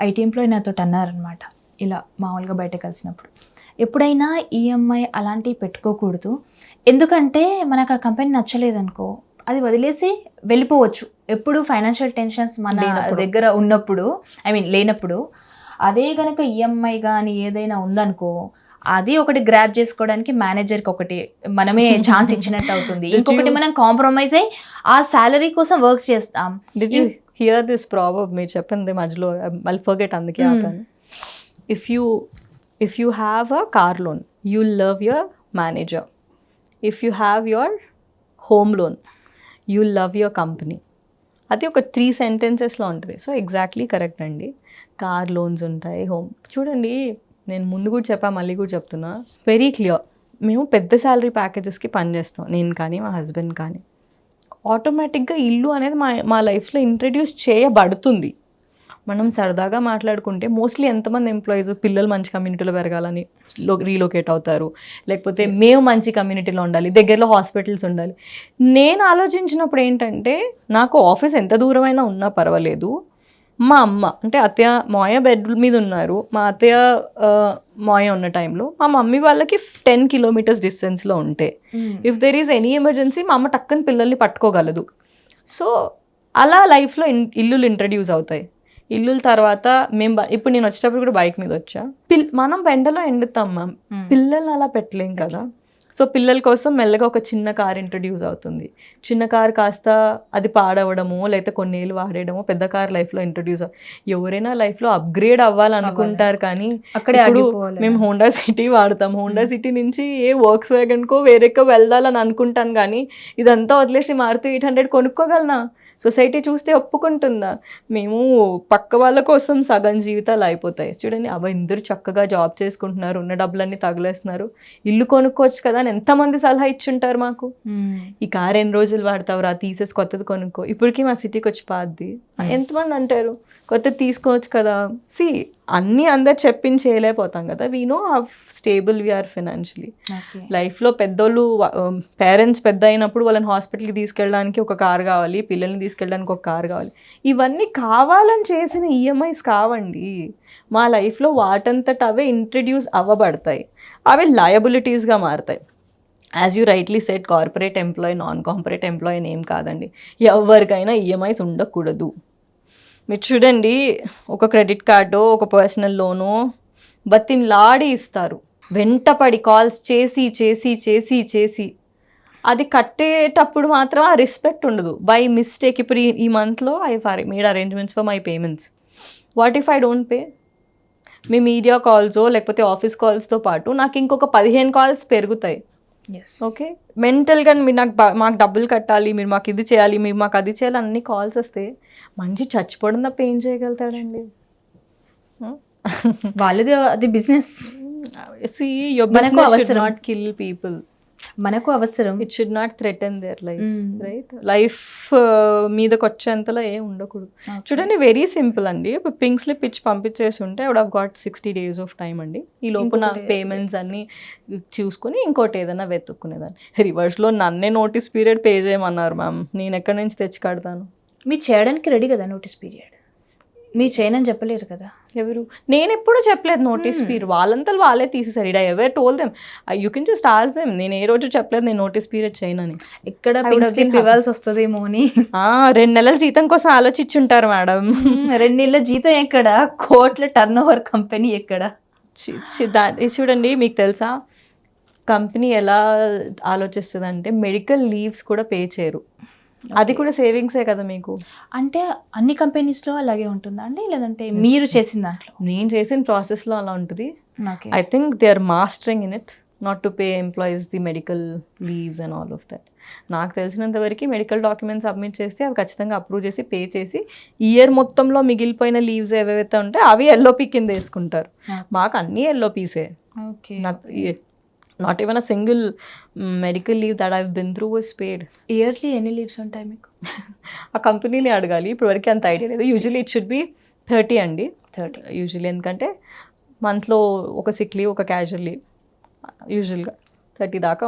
ఐటీ ఎంప్లాయీ నాతో అన్నారనమాట, ఇలా మామూలుగా బయట కలిసినప్పుడు, ఎప్పుడైనా ఈఎంఐ అలాంటివి పెట్టుకోకూడదు, ఎందుకంటే మనకు ఆ కంపెనీ నచ్చలేదనుకో అది వదిలేసి వెళ్ళిపోవచ్చు. ఎప్పుడు ఫైనాన్షియల్ టెన్షన్స్ మన దగ్గర ఉన్నప్పుడు, లేనప్పుడు, అదే కనుక ఈఎంఐ కానీ ఏదైనా ఉందనుకో అది ఒకటి గ్రాప్ చేసుకోవడానికి మేనేజర్కి ఒకటి మనమే ఛాన్స్ ఇచ్చినట్టు అవుతుంది. ఇంకొకటి మనం కాంప్రమైజ్ అయ్యి ఆ సాలరీ కోసం వర్క్ చేస్తాం. డిడ్ యూ హియర్ దిస్ ప్రాబబ్ మీరు చెప్పింది మధ్యలో మళ్ళీ ఫర్గెట్ అందుకే ఆపాను. If you have a car loan you love your manager. If you have your home loan you love your company. అది ఒక 3 సెంటెన్సెస్లో ఉంటుంది. సో ఎగ్జాక్ట్లీ కరెక్ట్ అండి. కార్ లోన్స్ ఉంటాయి, హోమ్. చూడండి, నేను ముందు కూడా చెప్పా, మళ్ళీ కూడా చెప్తున్నా, వెరీ క్లియర్. మేము పెద్ద శాలరీ ప్యాకేజెస్కి పనిచేస్తాం, నేను కానీ మా హస్బెండ్ కానీ. ఆటోమేటిక్గా ఇల్లు అనేది మా లైఫ్లో ఇంట్రడ్యూస్ చేయబడుతుంది. మనం సరదాగా మాట్లాడుకుంటే మోస్ట్లీ ఎంతమంది ఎంప్లాయీస్ పిల్లలు మంచి కమ్యూనిటీలో పెరగాలని రీలొకేట్ అవుతారు, లేకపోతే మేము మంచి కమ్యూనిటీలో ఉండాలి, దగ్గరలో హాస్పిటల్స్ ఉండాలి. నేను ఆలోచించినప్పుడు ఏంటంటే, నాకు ఆఫీస్ ఎంత దూరమైనా ఉన్నా పర్వాలేదు, మా అమ్మ అంటే అత్తయ్య మాయ బెడ్ మీద ఉన్నారు, మా అత్తయ్య మాయ ఉన్న టైంలో మా మమ్మీ వాళ్ళకి 10 కిలోమీటర్స్ డిస్టెన్స్లో ఉంటే if there is any emergency మా అమ్మ టక్కని పిల్లల్ని పట్టుకోగలదు. సో అలా లైఫ్లో ఇల్లులు ఇంట్రడ్యూస్ అవుతాయి. ఇల్లుల తర్వాత ఇప్పుడు నేను వచ్చేటప్పుడు కూడా బైక్ మీద వచ్చా. మనం ఎండలో ఎండుతాం మ్యామ్, పిల్లల్ని అలా పెట్టలేం కదా. సో పిల్లల కోసం మెల్లగా ఒక చిన్న కార్ ఇంట్రడ్యూస్ అవుతుంది. చిన్న కార్ కాస్త అది పాడవడమో లేకపోతే కొన్నేళ్ళు వాడేయడమో పెద్ద కార్ లైఫ్లో ఇంట్రడ్యూస్ ఎవరైనా లైఫ్లో అప్గ్రేడ్ అవ్వాలనుకుంటారు. కానీ ఇప్పుడు మేము హోండా సిటీ వాడతాం, హోండా సిటీ నుంచి వర్క్స్ వ్యాగన్కో వేరేకో వెళ్దాలని అనుకుంటాను. కానీ ఇదంతా వదిలేసి మారుతూ 800 కొనుక్కోగలనా? సొసైటీ చూస్తే ఒప్పుకుంటుందా? మేము పక్క వాళ్ళ కోసం సగం జీవితాలు అయిపోతాయి. చూడండి, అందరూ చక్కగా జాబ్ చేసుకుంటున్నారు, ఉన్న డబ్బులన్నీ తగిలేస్తున్నారు, ఇల్లు కొనుక్కోవచ్చు కదా అని ఎంతమంది సలహా ఇచ్చుంటారు మాకు. ఈ కార్ ఎన్ని రోజులు వాడతావురా, తీసేసి కొత్తది కొనుక్కో. ఇప్పటికీ మా సిటీకి వచ్చి పాద్ది ఎంతమంది అంటారు, కొత్తది తీసుకోవచ్చు కదా. అన్నీ అందరు చెప్పించి చేయలేకపోతాం కదా. We know how stable we're financially. లైఫ్లో పెద్దోళ్ళు పేరెంట్స్ పెద్ద అయినప్పుడు వాళ్ళని హాస్పిటల్కి తీసుకెళ్ళడానికి ఒక కార్ కావాలి, పిల్లల్ని తీసుకెళ్ళడానికి ఒక కార్ కావాలి. ఇవన్నీ కావాలని చేసిన ఈఎంఐస్ కావండి. మా లైఫ్లో వాటంతట అవే ఇంట్రడ్యూస్ అవ్వబడతాయి, అవి లయబిలిటీస్గా మారుతాయి. As you rightly said, corporate employee non corporate employee అని ఏం కాదండి. ఎవరికైనా ఈఎంఐస్ ఉండకూడదు. మీరు చూడండి, ఒక క్రెడిట్ కార్డో ఒక పర్సనల్ లోనో బతిమలాడి ఇస్తారు, వెంటపడి కాల్స్ చేసి చేసి చేసి చేసి అది కట్టేటప్పుడు మాత్రం ఆ రెస్పెక్ట్ ఉండదు. బై మిస్టేక్ ఇప్పుడు ఈ మంత్లో I made arrangements for my payments. What if I don't pay? మీ మీడియా కాల్సో లేకపోతే ఆఫీస్ కాల్స్తో పాటు నాకు ఇంకొక 15 కాల్స్ పెరుగుతాయి. ఓకే, మెంటల్గా మీరు మాకు డబ్బులు కట్టాలి, మీరు మాకు ఇది చేయాలి, మీరు మాకు అది చేయాలి, అన్ని కాల్స్ వస్తే మంచి చచ్చిపోవడం తప్ప ఏం చేయగలుగుతాడండి? వాళ్ళది అది business. your business should not kill people. మనకు అవసరం, it should not threaten their life, right? Life మీదకి వచ్చేంతలో ఏం ఉండకూడదు. చూడండి, వెరీ సింపుల్ అండి. ఇప్పుడు పింక్ స్లిప్ ఇచ్చి పంపించేసి ఉంటే I would have got 60 days of time అండి. ఈ లోపు నా పేమెంట్స్ అన్ని చూసుకుని ఇంకోటి ఏదైనా వెతుక్కునేదాన్ని. రివర్స్లో నన్నే నోటీస్ పీరియడ్ పే చేయమన్నారు మ్యామ్, నేను ఎక్కడి నుంచి తెచ్చి కడతాను? మీరు చేయడానికి రెడీ కదా నోటీస్ పీరియడ్, మీరు చేయనని చెప్పలేరు కదా. ఎవరు? నేను ఎప్పుడు చెప్పలేదు నోటీస్ పీరియడ్, వాళ్ళంతా వాళ్ళే తీసేసారు. I ever told them, you can just ask them. నేను ఏ రోజు చెప్పలేదు నేను నోటీస్ పీరియడ్ చేయనని. ఇక్కడ ఇవ్వాల్సి వస్తుందేమో అని 2 నెలల జీతం కోసం ఆలోచించుంటారు మేడం. 2 నెలల జీతం ఎక్కడ, కోట్ల టర్న్ ఓవర్ కంపెనీ ఎక్కడ? చూడండి, మీకు తెలుసా కంపెనీ ఎలా ఆలోచిస్తుంది అంటే మెడికల్ లీవ్స్ కూడా పే చేయరు. అది కూడా సేవింగ్సే కదా మీకు. అంటే అన్ని కంపెనీస్లో అలాగే ఉంటుందా అండి, లేదంటే మీరు చేసిన దాంట్లో? నేను చేసిన ప్రాసెస్లో అలా ఉంటుంది. I think they are mastering in it not to pay employees the medical leaves and all of that. నాకు తెలిసినంత వరకు మెడికల్ డాక్యుమెంట్స్ సబ్మిట్ చేస్తే అవి ఖచ్చితంగా అప్రూవ్ చేసి పే చేసి ఇయర్ మొత్తంలో మిగిలిపోయిన లీవ్స్ ఏవైతే ఉంటాయో అవి ఎల్ఓపి కింద వేసుకుంటారు. మాకు అన్నీ ఎల్ఓపీసే. Not even a single medical leave that I've been through was paid. Yearly ఎన్ని లీవ్స్ ఉంటాయి మీకు? ఆ కంపెనీని అడగాలి, ఇప్పటివరకు అంత ఐడియా లేదు. యూజువల్లీ ఇట్ షుడ్ బి 30 అండి. 30 యూజువల్లీ, ఎందుకంటే మంత్లో ఒక సిక్ లీవ్ ఒక క్యాజువల్ లీవ్ యూజువల్గా 30 దాకా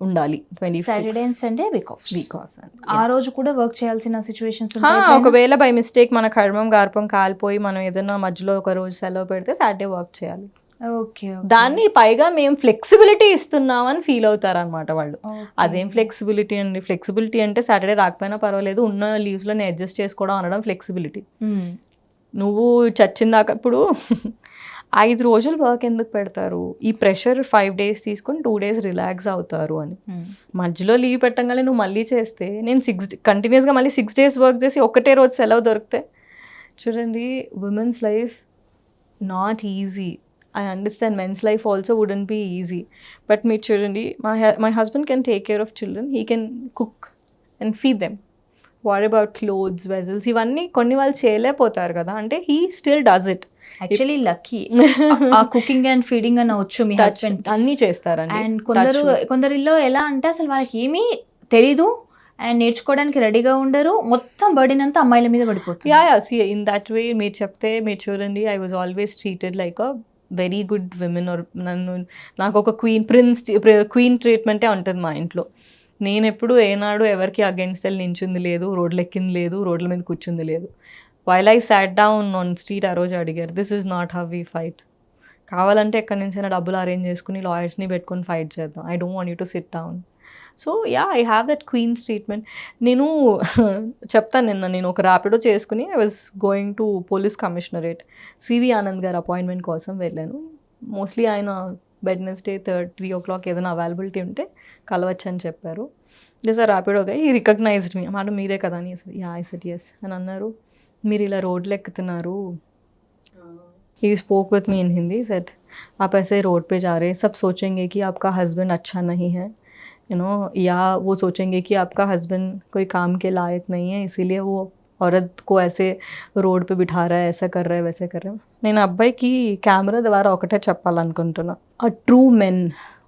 ఉండాలి. 26 సాటర్డేస్ అంటే వీక్ ఆఫ్. ఆ రోజు కూడా వర్క్ చేయాల్సిన సిచ్యువేషన్స్ ఒకవేళ బై మిస్టేక్ మన కర్మం గార్పం కాలిపోయి మనం ఏదైనా మధ్యలో ఒక రోజు సెలవు పెడితే సాటర్డే వర్క్ చేయాలి. ఓకే, దాన్ని పైగా మేము ఫ్లెక్సిబిలిటీ ఇస్తున్నామని ఫీల్ అవుతారనమాట వాళ్ళు. అదేం ఫ్లెక్సిబిలిటీ అండి? ఫ్లెక్సిబిలిటీ అంటే సాటర్డే రాకపోయినా పర్వాలేదు, ఉన్న లీవ్స్లో నేను అడ్జస్ట్ చేసుకోవడం అనడం ఫ్లెక్సిబిలిటీ. నువ్వు చచ్చిందాక ఇప్పుడు 5 రోజులు వర్క్ ఎందుకు పెడతారు, ఈ ప్రెషర్ 5 days తీసుకొని 2 days రిలాక్స్ అవుతారు అని. మధ్యలో లీవ్ పెట్టగానే నువ్వు మళ్ళీ చేస్తే నేను కంటిన్యూస్గా మళ్ళీ 6 days వర్క్ చేసి ఒక్కటే రోజు సెలవు దొరికితే చూడండి, women's life not easy. I understand men's life also wouldn't be easy. But me children, my husband can take care of children. He can cook and feed them. What about clothes, vessels? ఇవన్నీ కొన్ని వాళ్ళు చేయలేకపోతారు కదా, అంటే he still does it. Actually lucky ఆ cooking and feeding అని వచ్చు మీ husband. అన్నీ చేస్తారండి. అండ్ కొందరిలో ఎలా అంటే అసలు వాళ్ళకి ఏమీ తెలీదు అండ్ నేర్చుకోవడానికి రెడీగా ఉండరు, మొత్తం బర్డెన్ అంతా అమ్మాయిల మీద పడిపోతుంది. Yeah see in that way మీరు చెప్తే మీరు చూడండి, I was always treated like a very good women. Or నాకు ఒక క్వీన్ ట్రీట్మెంటే ఉంటుంది మా ఇంట్లో. నేను ఎప్పుడు ఏనాడు ఎవరికి అగెన్స్ట్ వెళ్ళి నించుంది లేదు, రోడ్లు ఎక్కింది లేదు, రోడ్ల మీద కూర్చుంది లేదు. While I sat down on street ఆ రోజు అడిగారు, this is not how we fight. కావాలంటే ఎక్కడి నుంచైనా డబ్బులు అరేంజ్ చేసుకుని లాయర్స్ని పెట్టుకొని ఫైట్ చేద్దాం. I don't want you to sit down. So yeah, I have that queen's treatment. నేను చెప్తాను, నేను ఒక ర్యాపిడో చేసుకుని I was going to police commissionerate. CV Anand గారు అపాయింట్మెంట్ కోసం వెళ్ళాను. మోస్ట్లీ ఆయన వెడ్నెస్డే 3 o'clock ఏదైనా అవైలబిలిటీ ఉంటే కలవచ్చు అని చెప్పారు. జస్ట్ ర్యాపిడోగా ఈ రికగ్నైజ్డ్ మీ మాట, మీరే కదా అని. యా ఐ సెడ్ ఎస్ అని అన్నారు. మీరు ఇలా రోడ్లు ఎక్కుతున్నారు. He spoke with me in Hindi, said आप ऐसे रोड पे जा रहे हैं, सब सोचेंगे कि आपका हस्बैंड अच्छा नहीं है, यू नो, या वो सोचेंगे कि आपका हस्बैंड कोई काम के लायक नहीं है, इसीलिए वो औरत को ऐसे रोड पे बिठा रहा है, ऐसा कर रहा है, वैसे कर रहा है. నేను అబ్బాయికి కెమెరా ద్వారా ఒకటే చెప్పాలనుకుంటున్నా, a true men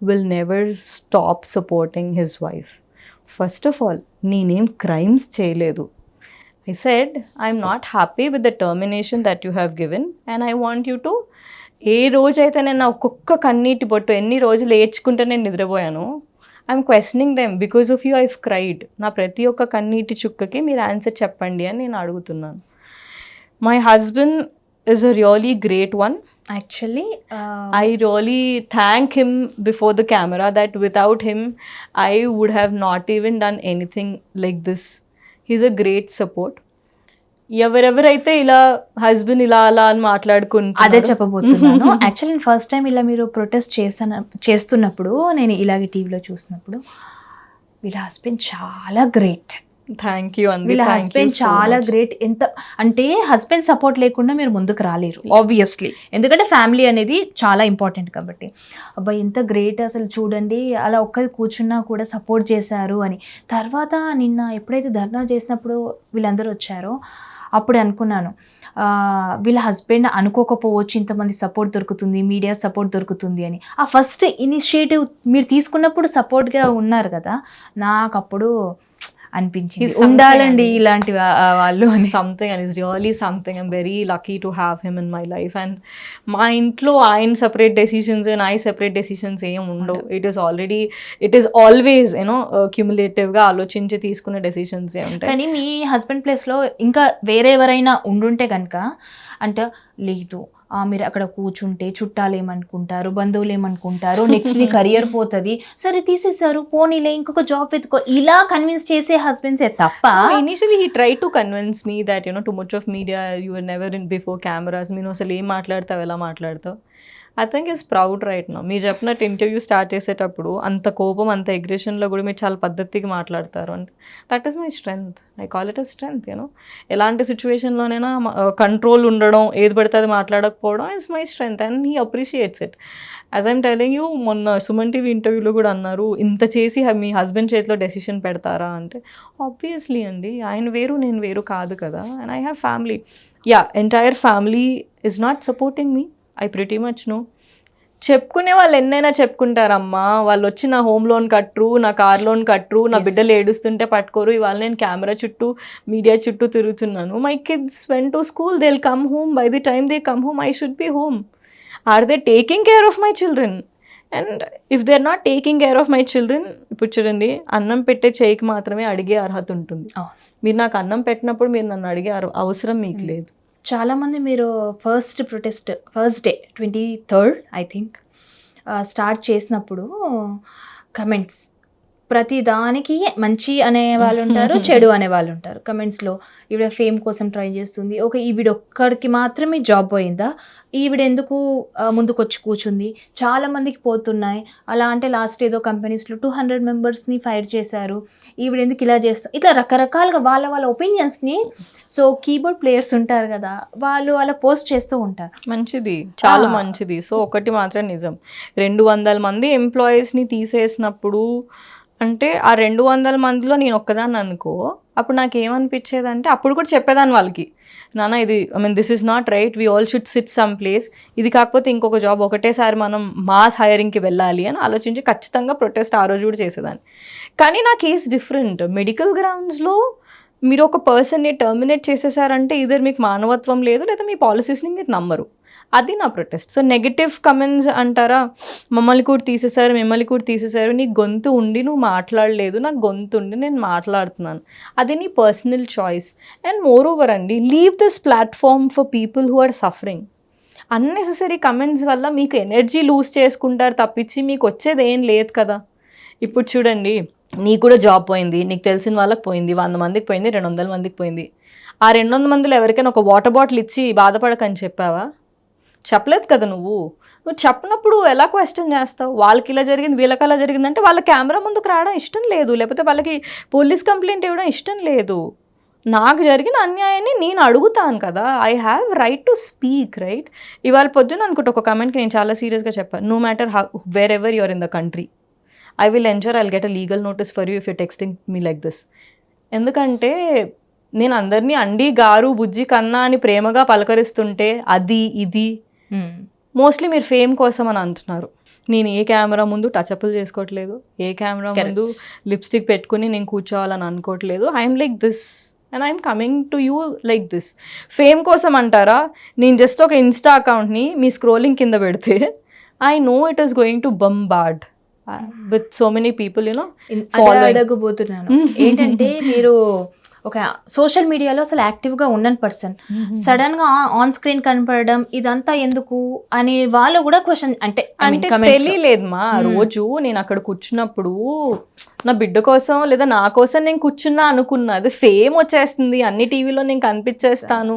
will never stop supporting his wife. First of all నేనేం క్రైమ్స్ చేయలేదు. I said, I'm not happy with the termination that you have given and I want you to, ఏ రోజైతే నేను ఒక్కొక్క కన్నీటి బొట్టు ఎన్ని రోజులు ఏడ్చుకుంటే నేను నిద్రపోయాను, I'm questioning them, because of you I've cried. నా ప్రతి ఒక్క కన్నీటి చుక్కకి మీరు ఆన్సర్ చెప్పండి అని నేను అడుగుతున్నాను. My husband is a really great one. Actually, I really thank him before the camera that without him, I would have not even done anything like this. He's a great support. ఎవరెవరైతే ఇలా husband ఇలా అలా అని మాట్లాడుకుంటా అదే చెప్పబోతున్నాను. Actually first time ఇలా మీరు ప్రొటెస్ట్ చేస్తున్నప్పుడు నేను ఇలాగే టీవీలో చూసినప్పుడు వీళ్ళ హస్బెండ్ చాలా గ్రేట్. థ్యాంక్ యూ అండి. వీళ్ళ హస్బెండ్ చాలా గ్రేట్. ఎంత అంటే హస్బెండ్ సపోర్ట్ లేకుండా మీరు ముందుకు రాలేరు ఆబ్వియస్లీ, ఎందుకంటే ఫ్యామిలీ అనేది చాలా ఇంపార్టెంట్ కాబట్టి. అబ్బాయి ఎంత గ్రేట్ అసలు, చూడండి అలా ఒక్కది కూర్చున్నా కూడా సపోర్ట్ చేశారు అని. తర్వాత నిన్న ఎప్పుడైతే ధర్నా చేసినప్పుడు వీళ్ళందరూ వచ్చారో అప్పుడు అనుకున్నాను, వీళ్ళ హస్బెండ్ అనుకోకపోవచ్చు ఇంతమంది సపోర్ట్ దొరుకుతుంది, మీడియా సపోర్ట్ దొరుకుతుంది అని. ఆ ఫస్ట్ ఇనిషియేటివ్ మీరు తీసుకున్నప్పుడు సపోర్ట్గా ఉన్నారు కదా, నాకు అప్పుడు అనిపించింది ఉండాలండి ఇలాంటి వాళ్ళు. Something and it's really something. I'm very lucky to have him in my life. And మా ఇంట్లో ఆయన separate decisions and I separate decisions ఏం ఉండవు. ఇట్ ఈస్ ఆల్వేస్ యూనో క్యుములేటివ్గా ఆలోచించి తీసుకునే డెసిషన్స్ ఏ ఉంటాయి. కానీ మీ హస్బెండ్ ప్లేస్లో ఇంకా వేరే ఎవరైనా ఉండుంటే కనుక అంటే లేదు, మీరు అక్కడ కూర్చుంటే చుట్టాలు ఏమనుకుంటారు, బంధువులు ఏమనుకుంటారు, నెక్స్ట్ మీ కెరియర్ పోతుంది, సరే తీసేసారు పోనీలే ఇంకొక జాబ్ వెతుకో, ఇలా కన్విన్స్ చేసే హస్బెండ్సే తప్ప. Initially he try to convince me that you know too much of media, you are never in before cameras, మీరు అసలు ఏం మాట్లాడతావు ఎలా మాట్లాడతావు. I think is proud right now. మీరు చెప్పినట్టు ఇంటర్వ్యూ స్టార్ట్ చేసేటప్పుడు అంత కోపం అంత అగ్రెషన్లో కూడా మీరు చాలా పద్ధతిగా మాట్లాడతారు అంటే that is my strength. I call it a strength. You know ఎలాంటి సిచ్యువేషన్లోనైనా కంట్రోల్ ఉండడం, ఏది పడితే అది మాట్లాడకపోవడం is my strength and he appreciates it. As I'm telling you, మొన్న సుమన్ టీవీ ఇంటర్వ్యూలో కూడా అన్నారు, ఇంత చేసి మీ హస్బెండ్ చేతిలో డెసిషన్ పెడతారా అంటే ఆబ్వియస్లీ అండి, ఆయన వేరు నేను వేరు కాదు కదా. And I have family. Yeah, entire family is not supporting me, I pretty much know. చెప్పుకునే వాళ్ళు ఎన్నైనా చెప్పుకుంటారమ్మా, వాళ్ళు వచ్చి నా హోమ్ లోన్ కట్టరు, నా కార్ లోన్ కట్టరు, నా బిడ్డలు ఏడుస్తుంటే పట్టుకోరు, ఇవాళ నేను కెమెరా చుట్టూ మీడియా చుట్టూ తిరుగుతున్నాను. My kids went to school, they will come home, by the time they come home I should be home. Are they taking care of my children? And if they are not taking care of my children, ఇప్పుడు చూడండి, అన్నం పెట్టే చేయికి మాత్రమే అడిగే అర్హత ఉంటుంది. మీరు నాకు అన్నం పెట్టినప్పుడు మీరు నన్ను అడిగే అవసరం మీకు లేదు. చాలామంది మీరు first day 23rd I think start చేసినప్పుడు కమెంట్స్ ప్రతి దానికి మంచి అనే వాళ్ళు ఉంటారు, చెడు అనే వాళ్ళు ఉంటారు. కమెంట్స్లో ఈవిడ ఫేమ్ కోసం ట్రై చేస్తుంది, ఓకే ఈవిడ ఒక్కడికి మాత్రమే జాబ్ పోయిందా, ఈవిడ ఎందుకు ముందుకొచ్చి కూర్చుంది, చాలా మందికి పోతున్నాయి అలా, అంటే లాస్ట్ ఏదో కంపెనీస్లో 200 మెంబర్స్ని ఫైర్ చేశారు, ఈవిడ ఎందుకు ఇలా చేస్తారు, ఇట్లా రకరకాలుగా వాళ్ళ వాళ్ళ ఒపీనియన్స్ని. సో కీబోర్డ్ ప్లేయర్స్ ఉంటారు కదా, వాళ్ళు అలా పోస్ట్ చేస్తూ ఉంటారు. మంచిది, చాలా మంచిది. సో ఒకటి మాత్రం నిజం, 200 మంది ఎంప్లాయీస్ని తీసేసినప్పుడు అంటే ఆ 200 మందిలో నేను ఒక్కదాన్ని అనుకో, అప్పుడు నాకు ఏమనిపించేదంటే అప్పుడు కూడా చెప్పేదాన్ని వాళ్ళకి, నాన్న ఇది this is not right, we all should SIT some place, ఇది కాకపోతే ఇంకొక జాబ్ ఒకటేసారి మనం మాస్ హైరింగ్కి వెళ్ళాలి అని ఆలోచించి ఖచ్చితంగా ప్రొటెస్ట్ ఆ రోజు కూడా చేసేదాన్ని. కానీ నా కేస్ డిఫరెంట్. మెడికల్ గ్రౌండ్స్లో మీరు ఒక పర్సన్ని టర్మినేట్ చేసేసారంటే ఇద్దరు మీకు మానవత్వం లేదు, లేదా మీ పాలసీస్ని మీరు నమ్మరు. అది నా ప్రొటెస్ట్. సో నెగటివ్ కమెంట్స్ అంటారా, మమ్మల్ని కూడా తీసేశారు, మిమ్మల్ని కూడా తీసేశారు, నీ గొంతు ఉండి నువ్వు మాట్లాడలేదు, నాకు గొంతు ఉండి నేను మాట్లాడుతున్నాను, అది నీ personal choice. And moreover అండి, leave this platform for people who are suffering. Unnecessary comments వల్ల మీకు ఎనర్జీ లూజ్ చేసుకుంటారు తప్పించి మీకు వచ్చేది ఏం లేదు కదా. ఇప్పుడు చూడండి, నీకు కూడా జాబ్ పోయింది, నీకు తెలిసిన వాళ్ళకి పోయింది, 100 మందికి పోయింది, 200 మందికి పోయింది. ఆ 200 మందిలో ఎవరికైనా ఒక వాటర్ బాటిల్ ఇచ్చి బాధపడకని చెప్పావా? చెప్పలేదు కదా. నువ్వు చెప్పినప్పుడు ఎలా క్వశ్చన్ చేస్తావు? వాళ్ళకి ఇలా జరిగింది, వీళ్ళకి అలా జరిగిందంటే వాళ్ళ కెమెరా ముందుకు రావడం ఇష్టం లేదు, లేకపోతే వాళ్ళకి పోలీస్ కంప్లైంట్ ఇవ్వడం ఇష్టం లేదు. నాకు జరిగిన అన్యాయాన్ని నేను అడుగుతాను కదా, I have right to speak, right? ఇవాళ పొద్దున అనుకుంటే ఒక కమెంట్కి నేను చాలా సీరియస్గా చెప్పాను, no matter wherever you're in the country, I will ensure I'll get a legal notice for you if you texting me like this. ఎందుకంటే నేను అందరినీ అండి, గారు, బుజ్జి, కన్నా అని ప్రేమగా పలకరిస్తుంటే అది ఇది మోస్ట్లీ మీరు ఫేమ్ కోసం అని అంటున్నారు. నేను ఏ కెమెరా ముందు టచ్అప్లు చేసుకోవట్లేదు, ఏ కెమెరా ముందు లిప్స్టిక్ పెట్టుకుని నేను కూర్చోవాలని అనుకోవట్లేదు. I'm like this and I'm coming to you like this. Fame కోసం అంటారా, నేను జస్ట్ ఒక ఇన్స్టా అకౌంట్ని మీ స్క్రోలింగ్ కింద పెడితే I know it is going to bombard with so many people, you know. అడగబోతున్నాను ఏంటంటే, మీరు ఒక సోషల్ మీడియాలో అసలు యాక్టివ్గా ఉండని పర్సన్, సడన్గా ఆన్ స్క్రీన్ కనపడడం ఇదంతా ఎందుకు అని వాళ్ళు కూడా క్వశ్చన్ అంటే తెలియలేదు మా. రోజు నేను అక్కడ కూర్చున్నప్పుడు నా బిడ్డ కోసం లేదా నా కోసం నేను కూర్చున్నా అనుకున్నా, అది ఫేమ్ వచ్చేస్తుంది, అన్ని టీవీలో నేను కనిపించేస్తాను.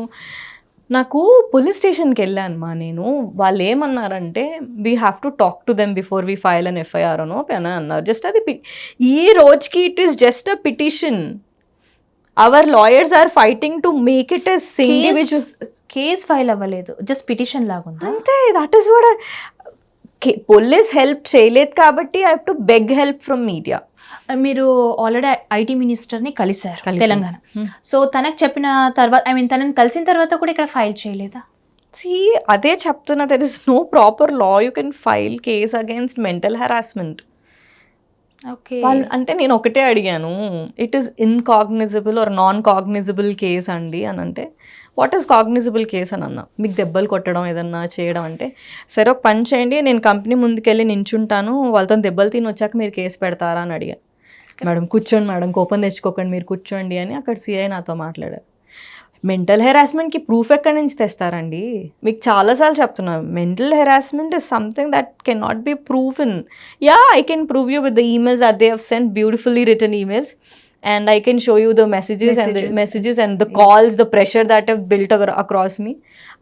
నాకు పోలీస్ స్టేషన్కి వెళ్ళాను మా నేను. వాళ్ళు ఏమన్నారంటే, we have to talk to them before we file an FIR అనో అని అన్నారు. జస్ట్ అది ఈ రోజుకి it is just a petition. Our lawyers are fighting to make it as individual. Case file అవ్వలేదు, జస్ట్ పిటిషన్ లాగా ఉంది అంతే. That is what. Police help చేయలేదు కాబట్టి I have to beg help from media. మీరు ఆల్రెడీ ఐటీ మినిస్టర్ని కలిశారు Telangana, so తనకు చెప్పిన తర్వాత, ఐ మీన్ తనని కలిసిన తర్వాత కూడా ఇక్కడ ఫైల్ చేయలేదా? అదే చెప్తున్నా, there is no proper law you can file case against mental harassment. Okay, అంటే నేను ఒకటే అడిగాను, it is incognizable or non cognizable case అండి అని అంటే, వాట్ ఈస్ కాగ్నిజబుల్ కేస్ అని అన్నా. మీకు దెబ్బలు కొట్టడం ఏదన్నా చేయడం అంటే, సరే ఒక పని చేయండి, నేను కంపెనీ ముందుకెళ్ళి నించుంటాను, వాళ్ళతో దెబ్బలు తిని వచ్చాక మీరు కేసు పెడతారా అని అడిగా. మేడం కూర్చోండి మేడం, కోపం తెచ్చుకోకండి, మీరు కూర్చోండి అని అక్కడ సిఐ నాతో మాట్లాడారు. మెంటల్ హెరాస్మెంట్కి ప్రూఫ్ ఎక్కడి నుంచి తెస్తారండి? మీకు చాలాసార్లు చెప్తున్నాను, mental harassment is something that can not be proven. Yeah, I can prove you with the emails that they have sent, beautifully return emails, and I can show you the messages and the calls, the pressure that have built across me.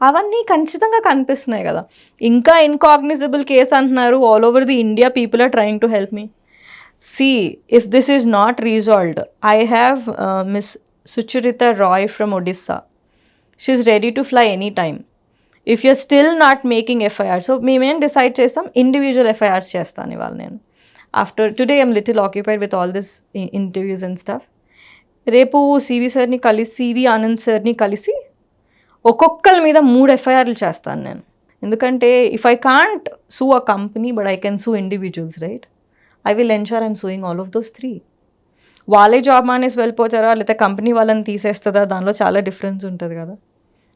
అవన్నీ ఖచ్చితంగా కనిపిస్తున్నాయి కదా. ఇంకా incognizable case అంటున్నారు. All over the India people are trying to help me. See, if this is not resolved, I have Miss Sucharita Roy from Odisha. She's ready to fly anytime. If you're still not making FIR, so మేమేం decide చేస్తాం, individual FIRs చేస్తాను ఇవాళ నేను. After today I'm little occupied with all this interviews and stuff. రేపు CV సార్ని కలిసి, CV Anand సార్ని కలిసి ఒక్కొక్కరి మీద 3 FIRలు చేస్తాను నేను. ఎందుకంటే if I can't sue a company but I can sue individuals, right? I will ensure I'm suing all of those 3. వాళ్ళే జాబ్ మానేసి వెళ్ళిపోతారా, లేకపోతే కంపెనీ వాళ్ళని తీసేస్తుందా, దానిలో చాలా డిఫరెన్స్ ఉంటుంది కదా.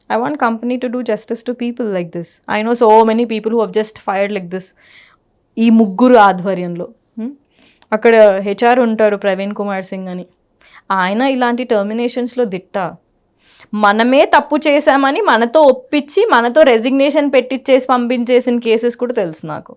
I want company to do justice to people like this. I know so many people who have just fired like this. ఈ ముగ్గురు ఆధ్వర్యంలో అక్కడ హెచ్ఆర్ ఉంటారు ప్రవీణ్ కుమార్ సింగ్ అని, ఆయన ఇలాంటి టర్మినేషన్స్లో దిట్ట. మనమే తప్పు చేశామని మనతో ఒప్పించి మనతో రెసిగ్నేషన్ పెట్టించేసి పంపించేసిన కేసెస్ కూడా తెలుసు నాకు.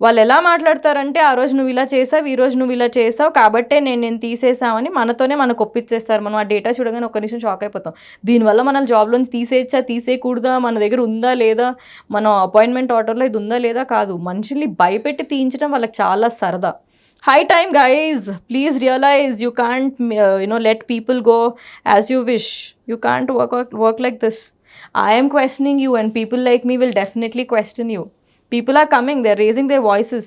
వాళ్ళు ఎలా మాట్లాడతారంటే ఆ రోజు నువ్వు ఇలా చేసావు, ఈ రోజు నువ్వు ఇలా చేసావు కాబట్టే నేను తీసేసామని మనతోనే మనకు ఒప్పించేస్తారు. మనం ఆ డేటా చూడగానే ఒక్క నిమిషం షాక్ అయిపోతాం. దీనివల్ల మనం జాబ్లోంచి తీసేయచ్చా తీసేయకూడదా, మన దగ్గర ఉందా లేదా, మన అపాయింట్మెంట్ ఆర్డర్లో ఇది ఉందా లేదా కాదు, మనుషుల్ని భయపెట్టి తీయించడం వాళ్ళకి చాలా సరదా. High time guys, please realise you can't let people go as you wish. You can't work like this. I am questioning you and people like me will definitely question you. People are coming, they're raising their voices.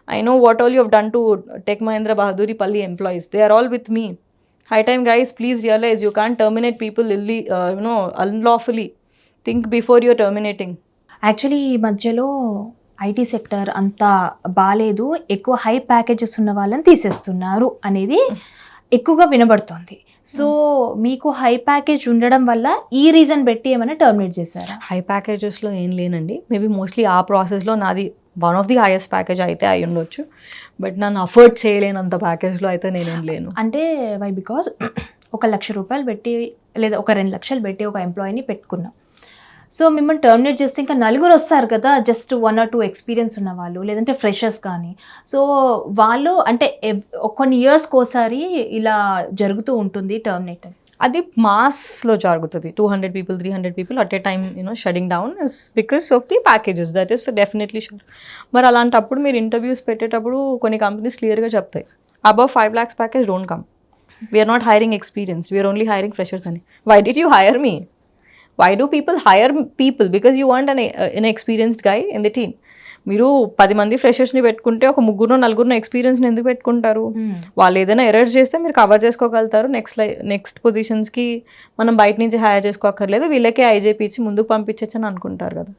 I know what all you have done to Tech Mahindra Bahaduri Palli employees. They are all with me. High time guys, please realize you can't terminate people unlawfully. Think before you're terminating. Actually ఈ మధ్యలో IT sector అంతా బాగాలేదు, ఎక్కువ high packages ఉన్న వాళ్ళని తీసేస్తున్నారు అనేది ఎక్కువగా వినబడుతోంది. సో మీకు హై ప్యాకేజ్ ఉండడం వల్ల ఈ రీజన్ పెట్టి ఏమైనా టర్మినేట్ చేశారా? హై ప్యాకేజెస్లో ఏం లేనండి. మేబీ మోస్ట్లీ ఆ ప్రాసెస్లో నాది one of the highest package అయితే అయి ఉండొచ్చు. బట్ నన్ను అఫోర్డ్ చేయలేనంత ప్యాకేజ్లో అయితే నేనేం లేను. అంటే వై బికాజ్ 1,00,000 రూపాయలు పెట్టి లేదా 2 లక్షలు పెట్టి ఒక ఎంప్లాయీని పెట్టుకున్నాం. సో మిమ్మల్ని టర్మినేట్ చేస్తే ఇంకా 4 వస్తారు కదా, జస్ట్ 1 or 2 ఎక్స్పీరియన్స్ ఉన్న వాళ్ళు, లేదంటే ఫ్రెషర్స్ కానీ. సో వాళ్ళు అంటే కొన్ని ఇయర్స్కి ఒకసారి ఇలా జరుగుతూ ఉంటుంది టర్మినేట్. అది మాస్లో జరుగుతుంది. 200 people 300 people at a time shutting down is because of the packages. That is definitely sure. మరి అలాంటప్పుడు మీరు ఇంటర్వ్యూస్ పెట్టేటప్పుడు కొన్ని కంపెనీస్ క్లియర్గా చెప్తాయి, above 5 lakhs package don't come, we're not hiring experience, we're only hiring freshers అని. Why did you hire me? Why do people hire people? Because you want an experienced guy in the team. మీరు 10 మంది ఫ్రెషర్స్ని పెట్టుకుంటే ఒక 3-4 ఎక్స్పీరియన్స్ని ఎందుకు పెట్టుకుంటారు? వాళ్ళు ఏదైనా ఎర్రర్స్ చేస్తే మీరు కవర్ చేసుకోగలుగుతారు. నెక్స్ట్ పొజిషన్స్కి మనం బయట నుంచి హైర్ చేసుకోక్కర్లేదు, వీళ్ళకే ఐజేపీ ఇచ్చి ముందుకు పంపించచ్చు అని అనుకుంటారు కదా.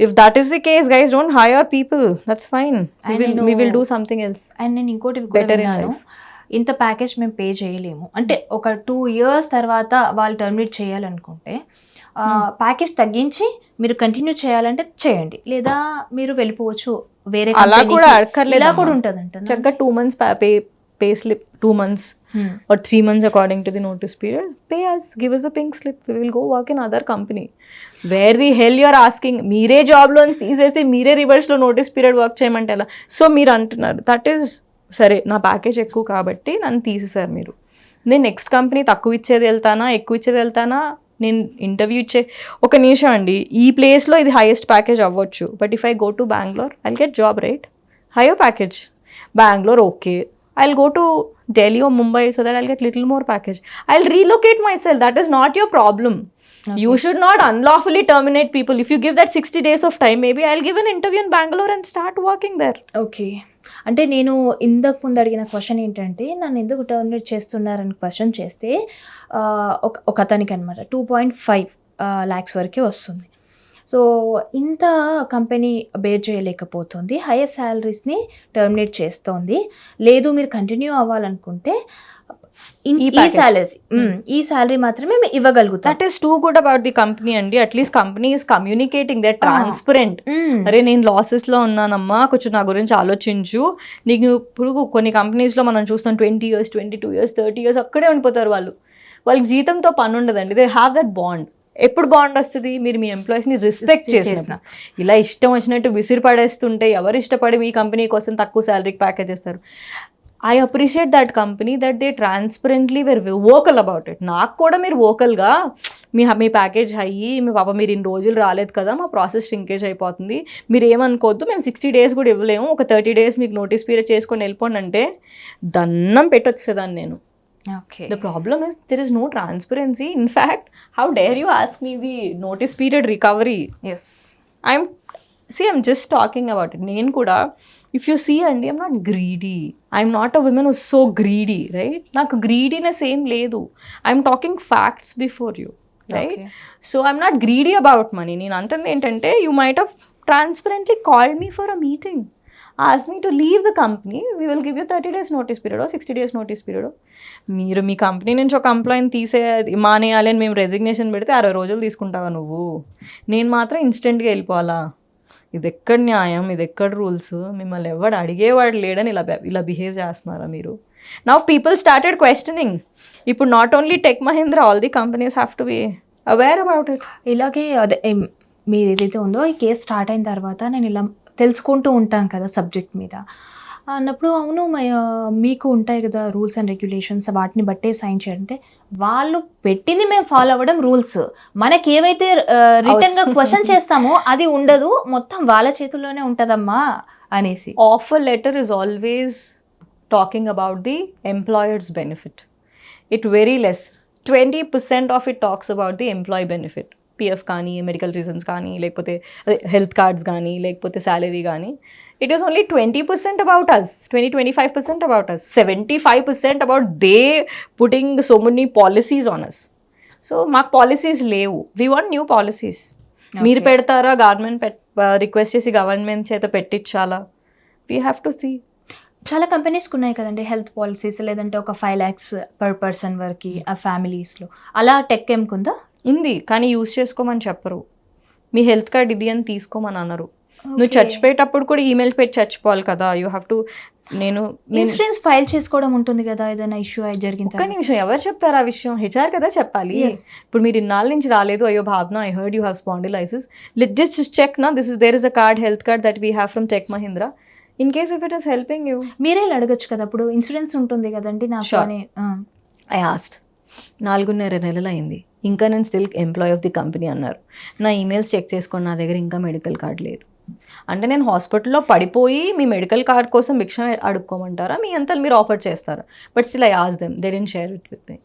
If that is the case guys, don't hire people, that's fine, we will do something else. And నేను ఇంకోటి విన్నాను, ఇంత ప్యాకేజ్ మేము పే చేయలేము అంటే ఒక 2 years తర్వాత వాళ్ళు టర్మినేట్ చేయాలనుకుంటే ప్యాకేజ్ తగ్గించి మీరు కంటిన్యూ చేయాలంటే చేయండి, లేదా మీరు వెళ్ళిపోవచ్చు వేరే. అలా కూడా అక్కర్లేదు, ఇలా కూడా ఉంటుందంట. చక్కగా 2 months pay slip, 2 months or 3 months according to the notice period, pay us, give us a pink slip, we will go work in other company. Where the hell you are asking? మీరే job loans తీసేసి మీరే రివర్స్లో notice period work చేయమంటే ఎలా? So మీరు అంటున్నారు that is సరే, నా ప్యాకేజ్ ఎక్కువ కాబట్టి నన్ను తీసేసారు మీరు. నేను నెక్స్ట్ కంపెనీ తక్కువ ఇచ్చేది వెళ్తానా ఎక్కువ ఇచ్చేది వెళ్తానా? నేను ఇంటర్వ్యూ ఒక నిమిషం అండి, ఈ ప్లేస్లో ఇది హైయెస్ట్ ప్యాకేజ్ అవ్వచ్చు, but if I go to Bengaluru I will get job right, hire package. Bengaluru okay, I will go to Delhi or Mumbai so that I'll get little more package. I'll relocate myself. That is not your problem. Okay. You should not unlawfully terminate people. If you give that 60 days of time, maybe I'll give an interview in Bangalore and start working there. Okay, అంటే నేను ఇంతకు ముందు అడిగిన question ఏంటంటే నన్ను ఎందుకు terminate చేస్తున్నారని question చేస్తే ఒక అతనికి అనమాట 2.5 lakhs వరకే వస్తుంది. సో ఇంత కంపెనీ బేర్ చేయలేకపోతుంది, హైయర్ శాలరీస్ని టర్మినేట్ చేస్తోంది. లేదు మీరు కంటిన్యూ అవ్వాలనుకుంటే ఈ శాలరీ మాత్రమే ఇవ్వగలుగుతాం. That is too good about the company అండి. At least company is communicating, they transparent. అరే నేను లాసెస్లో ఉన్నానమ్మా, కొంచెం నా గురించి ఆలోచించు. నీకు ఇప్పుడు కొన్ని కంపెనీస్లో మనం చూస్తాం 20 years 22 years 30 years అక్కడే ఉండిపోతారు వాళ్ళు. వాళ్ళకి జీతంతో పని ఉండదండి. They have that bond. ఎప్పుడు బాండ్ వస్తుంది? మీరు మీ ఎంప్లాయీస్ని రెస్పెక్ట్ చేసిన. ఇలా ఇష్టం వచ్చినట్టు విసిరి పడేస్తుంటే ఎవరు ఇష్టపడి మీ కంపెనీ కోసం తక్కువ శాలరీకి ప్యాకేజ్ చేస్తారు? I appreciate that company that they transparently were vocal about it. నాకు కూడా మీరు వోకల్గా మీ ప్యాకేజ్ అయ్యి మీ పాప మీరు ఇన్ని రోజులు రాలేదు కదా, మా ప్రాసెస్ ష్రింకేజ్ అయిపోతుంది, మీరు ఏమనుకోవద్దు, మేము 60 days కూడా ఇవ్వలేము, ఒక 30 days మీకు నోటీస్ పీరియడ్ చేసుకొని వెళ్ళిపోండి అంటే దండం పెట్టొచ్చేదాన్ని నేను. Okay. The problem is there is no transparency. In fact, how dare you ask me the notice period recovery? Yes. I'm just talking about it. Nenu kuda, if you see Andy, I'm not greedy. I'm not a woman who's so greedy, right? Naku greediness em ledu. I'm talking facts before you, right? Okay. So I'm not greedy about money. Nenu antandi entante you might have transparently called me for a meeting. Ask me to leave the company, we will give you 30 days notice period or 60 days notice period. మీరు మీ company నుంచి ఒక ఎంప్లాయీని మానేయాలి అని మేము resignation పెడితే 60 రోజులు తీసుకుంటావా నువ్వు? నేను మాత్రం ఇన్స్టెంట్గా వెళ్ళిపోవాలా? ఇది ఎక్కడ న్యాయం, ఇది ఎక్కడ రూల్స్? మిమ్మల్ని ఎవడు అడిగేవాడు లేడని ఇలా బిహేవ్ చేస్తున్నారా మీరు? Now people started questioning. ఇప్పుడు not only Tech Mahindra, all the companies have to be aware about it. ఇలాగే అదే మీరు ఏదైతే ఉందో ఈ కేసు స్టార్ట్ అయిన తర్వాత నేను ఇలా తెలుసుకుంటూ ఉంటాం కదా సబ్జెక్ట్ మీద. అన్నప్పుడు అవును మీకు ఉంటాయి కదా రూల్స్ అండ్ రెగ్యులేషన్స్, వాటిని బట్టే సైన్ చేయాలంటే వాళ్ళు పెట్టింది మేము ఫాలో అవ్వడం రూల్స్. మనకి ఏవైతే రిటర్న్గా క్వశ్చన్ చేస్తామో అది ఉండదు, మొత్తం వాళ్ళ చేతుల్లోనే ఉంటుందమ్మా అనేసి. Offer letter is always talking about the employer's benefit. It very less. 20% of it talks about the employee benefit. PF కానీ, మెడికల్ రీజన్స్ కానీ, లేకపోతే హెల్త్ కార్డ్స్ కానీ, లేకపోతే శాలరీ కానీ. It is only 20% about us, 20-25% about us, 75% about they putting so many policies on us. So మాకు policies లేవు. We want new policies. మీరు పెడతారా, గవర్నమెంట్ రిక్వెస్ట్ చేసి గవర్నమెంట్ చేత పెట్టించాలా? We have to see. చాలా కంపెనీస్కి ఉన్నాయి కదండి హెల్త్ పాలసీస్, లేదంటే ఒక 5 lakhs per person వరకు ఆ ఫ్యామిలీస్లో. అలా టెక్ ఏమ్కుందా? ఉంది, కానీ యూజ్ చేసుకోమని చెప్పరు. మీ హెల్త్ కార్డ్ ఇది అని తీసుకోమని అనరు. నువ్వు చచ్చిపోయేటప్పుడు కూడా ఈమెయిల్ పెట్టి చచ్చిపోవాలి కదా. You have to. నేను ఇన్సూరెన్స్ ఫైల్ చేసుకోవడం ఉంటుంది కదా ఏదైనా ఇష్యూ జరిగింది. ఒక్క నిమిషం, ఎవరు చెప్తారు ఆ విషయం? హెచ్ఆర్ కదా చెప్పాలి. ఇప్పుడు మీరు ఇన్నాళ్ళ నుంచి రాలేదు, అయ్యో Bhavana I heard you have spondylosis, let just check నా this is there is a card, health card that we have from tech Mahindra, in case if it is helping you. మీరే అడగచ్చు కదా, అప్పుడు ఇన్సూరెన్స్ ఉంటుంది కదండి నాకు అని. ఐ ఆస్ట్ 4.5 నెలలు అయింది, ఇంకా నేను still employee of the company అన్నారు. నా ఈమెయిల్స్ చెక్ చేసుకోండి, నా దగ్గర ఇంకా మెడికల్ కార్డ్ లేదు. అంటే నేను హాస్పిటల్లో పడిపోయి మీ మెడికల్ కార్డ్ కోసం భిక్ష అడుక్కోమంటారా? మీ అంతా మీరు ఆఫర్ చేస్తారా? But still I ask them, they didn't share it with me.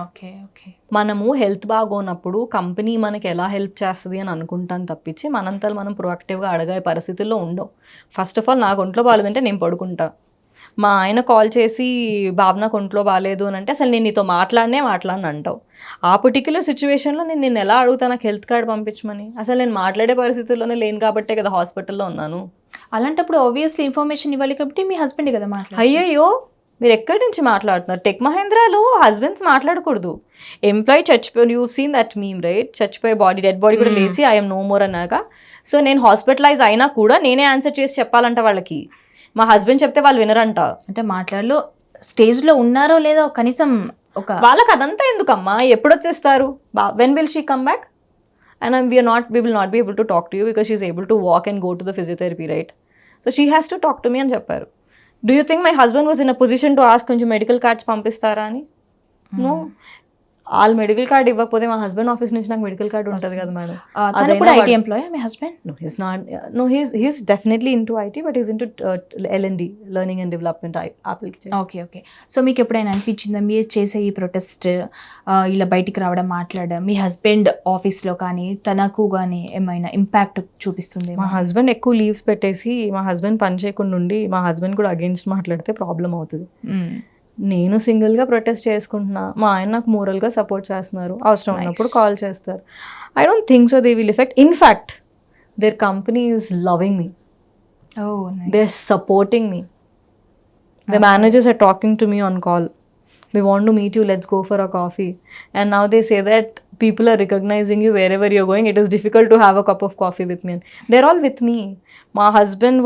Okay okay. మనము హెల్త్ బాగోనప్పుడు కంపెనీ మనకి ఎలా హెల్ప్ చేస్తుంది అని అనుకుంటాను తప్పించి మనంతలు మనం ప్రొయాక్టివ్గా అడగే పరిస్థితుల్లో ఉండవు. ఫస్ట్ ఆఫ్ ఆల్ నాకు ఒంట్లో బాగాలేదంటే నేను పడుకుంటా. మా ఆయన కాల్ చేసి బాబు నాకు ఒంట్లో బాగాలేదు అని అంటే అసలు నేను నీతో మాట్లాడని అంటావు. ఆ పర్టిక్యులర్ సిచ్యువేషన్లో నేను ఎలా అడుగుతా నాకు హెల్త్ కార్డ్ పంపించమని? అసలు నేను మాట్లాడే పరిస్థితుల్లోనే లేను కాబట్టే కదా హాస్పిటల్లో ఉన్నాను. అలాంటప్పుడు ఆబ్వియస్లీ ఇన్ఫర్మేషన్ ఇవ్వాలి కాబట్టి మీ హస్బెండ్ కదా మాట్లాడాలి. అయ్యయ్యో, మీరు ఎక్కడి నుంచి మాట్లాడుతున్నారు? టెక్ మహేంద్రాలో హస్బెండ్స్ మాట్లాడకూడదు. ఎంప్లాయీ చచ్చిపోయి, you seen that meme right, చచ్చిపోయే డెడ్ బాడీ కూడా లేచి ఐఎమ్ నో మోర్ అన్నాక. సో నేను హాస్పిటలైజ్ అయినా కూడా నేనే ఆన్సర్ చేసి చెప్పాలంట వాళ్ళకి. మా హస్బెండ్ చెప్తే వాళ్ళు వినరంట. అంటే మాట్లాడలో స్టేజ్లో ఉన్నారో లేదో కనీసం ఒక వాళ్ళకి అదంతా ఎందుకమ్మా? ఎప్పుడు వచ్చేస్తారు? When will she come back? And we will not be able to talk to you because she is able to walk and go to the physiotherapy, right? So she has to talk to me అని చెప్పారు. Do you think my husband was in a position to ask కొంచెం medical cards పంపిస్తారా అని? No. వాళ్ళు medical card ఇవ్వకపోతే మా husband office నుంచి నాకు మెడికల్ కార్డ్ ఉంటుంది కదా madam. IT employee me husband? No, he's not. No, he's definitely into IT, but he's into L&D, learning and development applications. Okay okay. So మీకు ఎప్పుడైనా అనిపించిందా మీరు చేసే ఈ ప్రొటెస్ట్ ఇలా బయటికి రావడం, మాట్లాడడం మీ హస్బెండ్ ఆఫీస్లో కానీ తనకు కానీ ఏమైనా ఇంపాక్ట్ చూపిస్తుంది? మా హస్బెండ్ ఎక్కువ లీవ్స్ పెట్టేసి మా హస్బెండ్ పని చేయకుండా ఉండి మా హస్బెండ్ కూడా అగేన్స్ట్ మాట్లాడితే ప్రాబ్లం అవుతుంది. నేను సింగిల్గా ప్రొటెస్ట్ చేసుకుంటున్నా, మా ఆయన నాకు మోరల్గా సపోర్ట్ చేస్తున్నారు, అవసరం ఉన్నప్పుడు కాల్ చేస్తారు. I don't think so they will effect. In fact their company is loving me, they are supporting me. The managers are talking to me on call, we want to meet you, let's go for a coffee. And now they say that people are recognizing you wherever you're going. It is difficult to have a cup of coffee with me. And they're all with me. My husband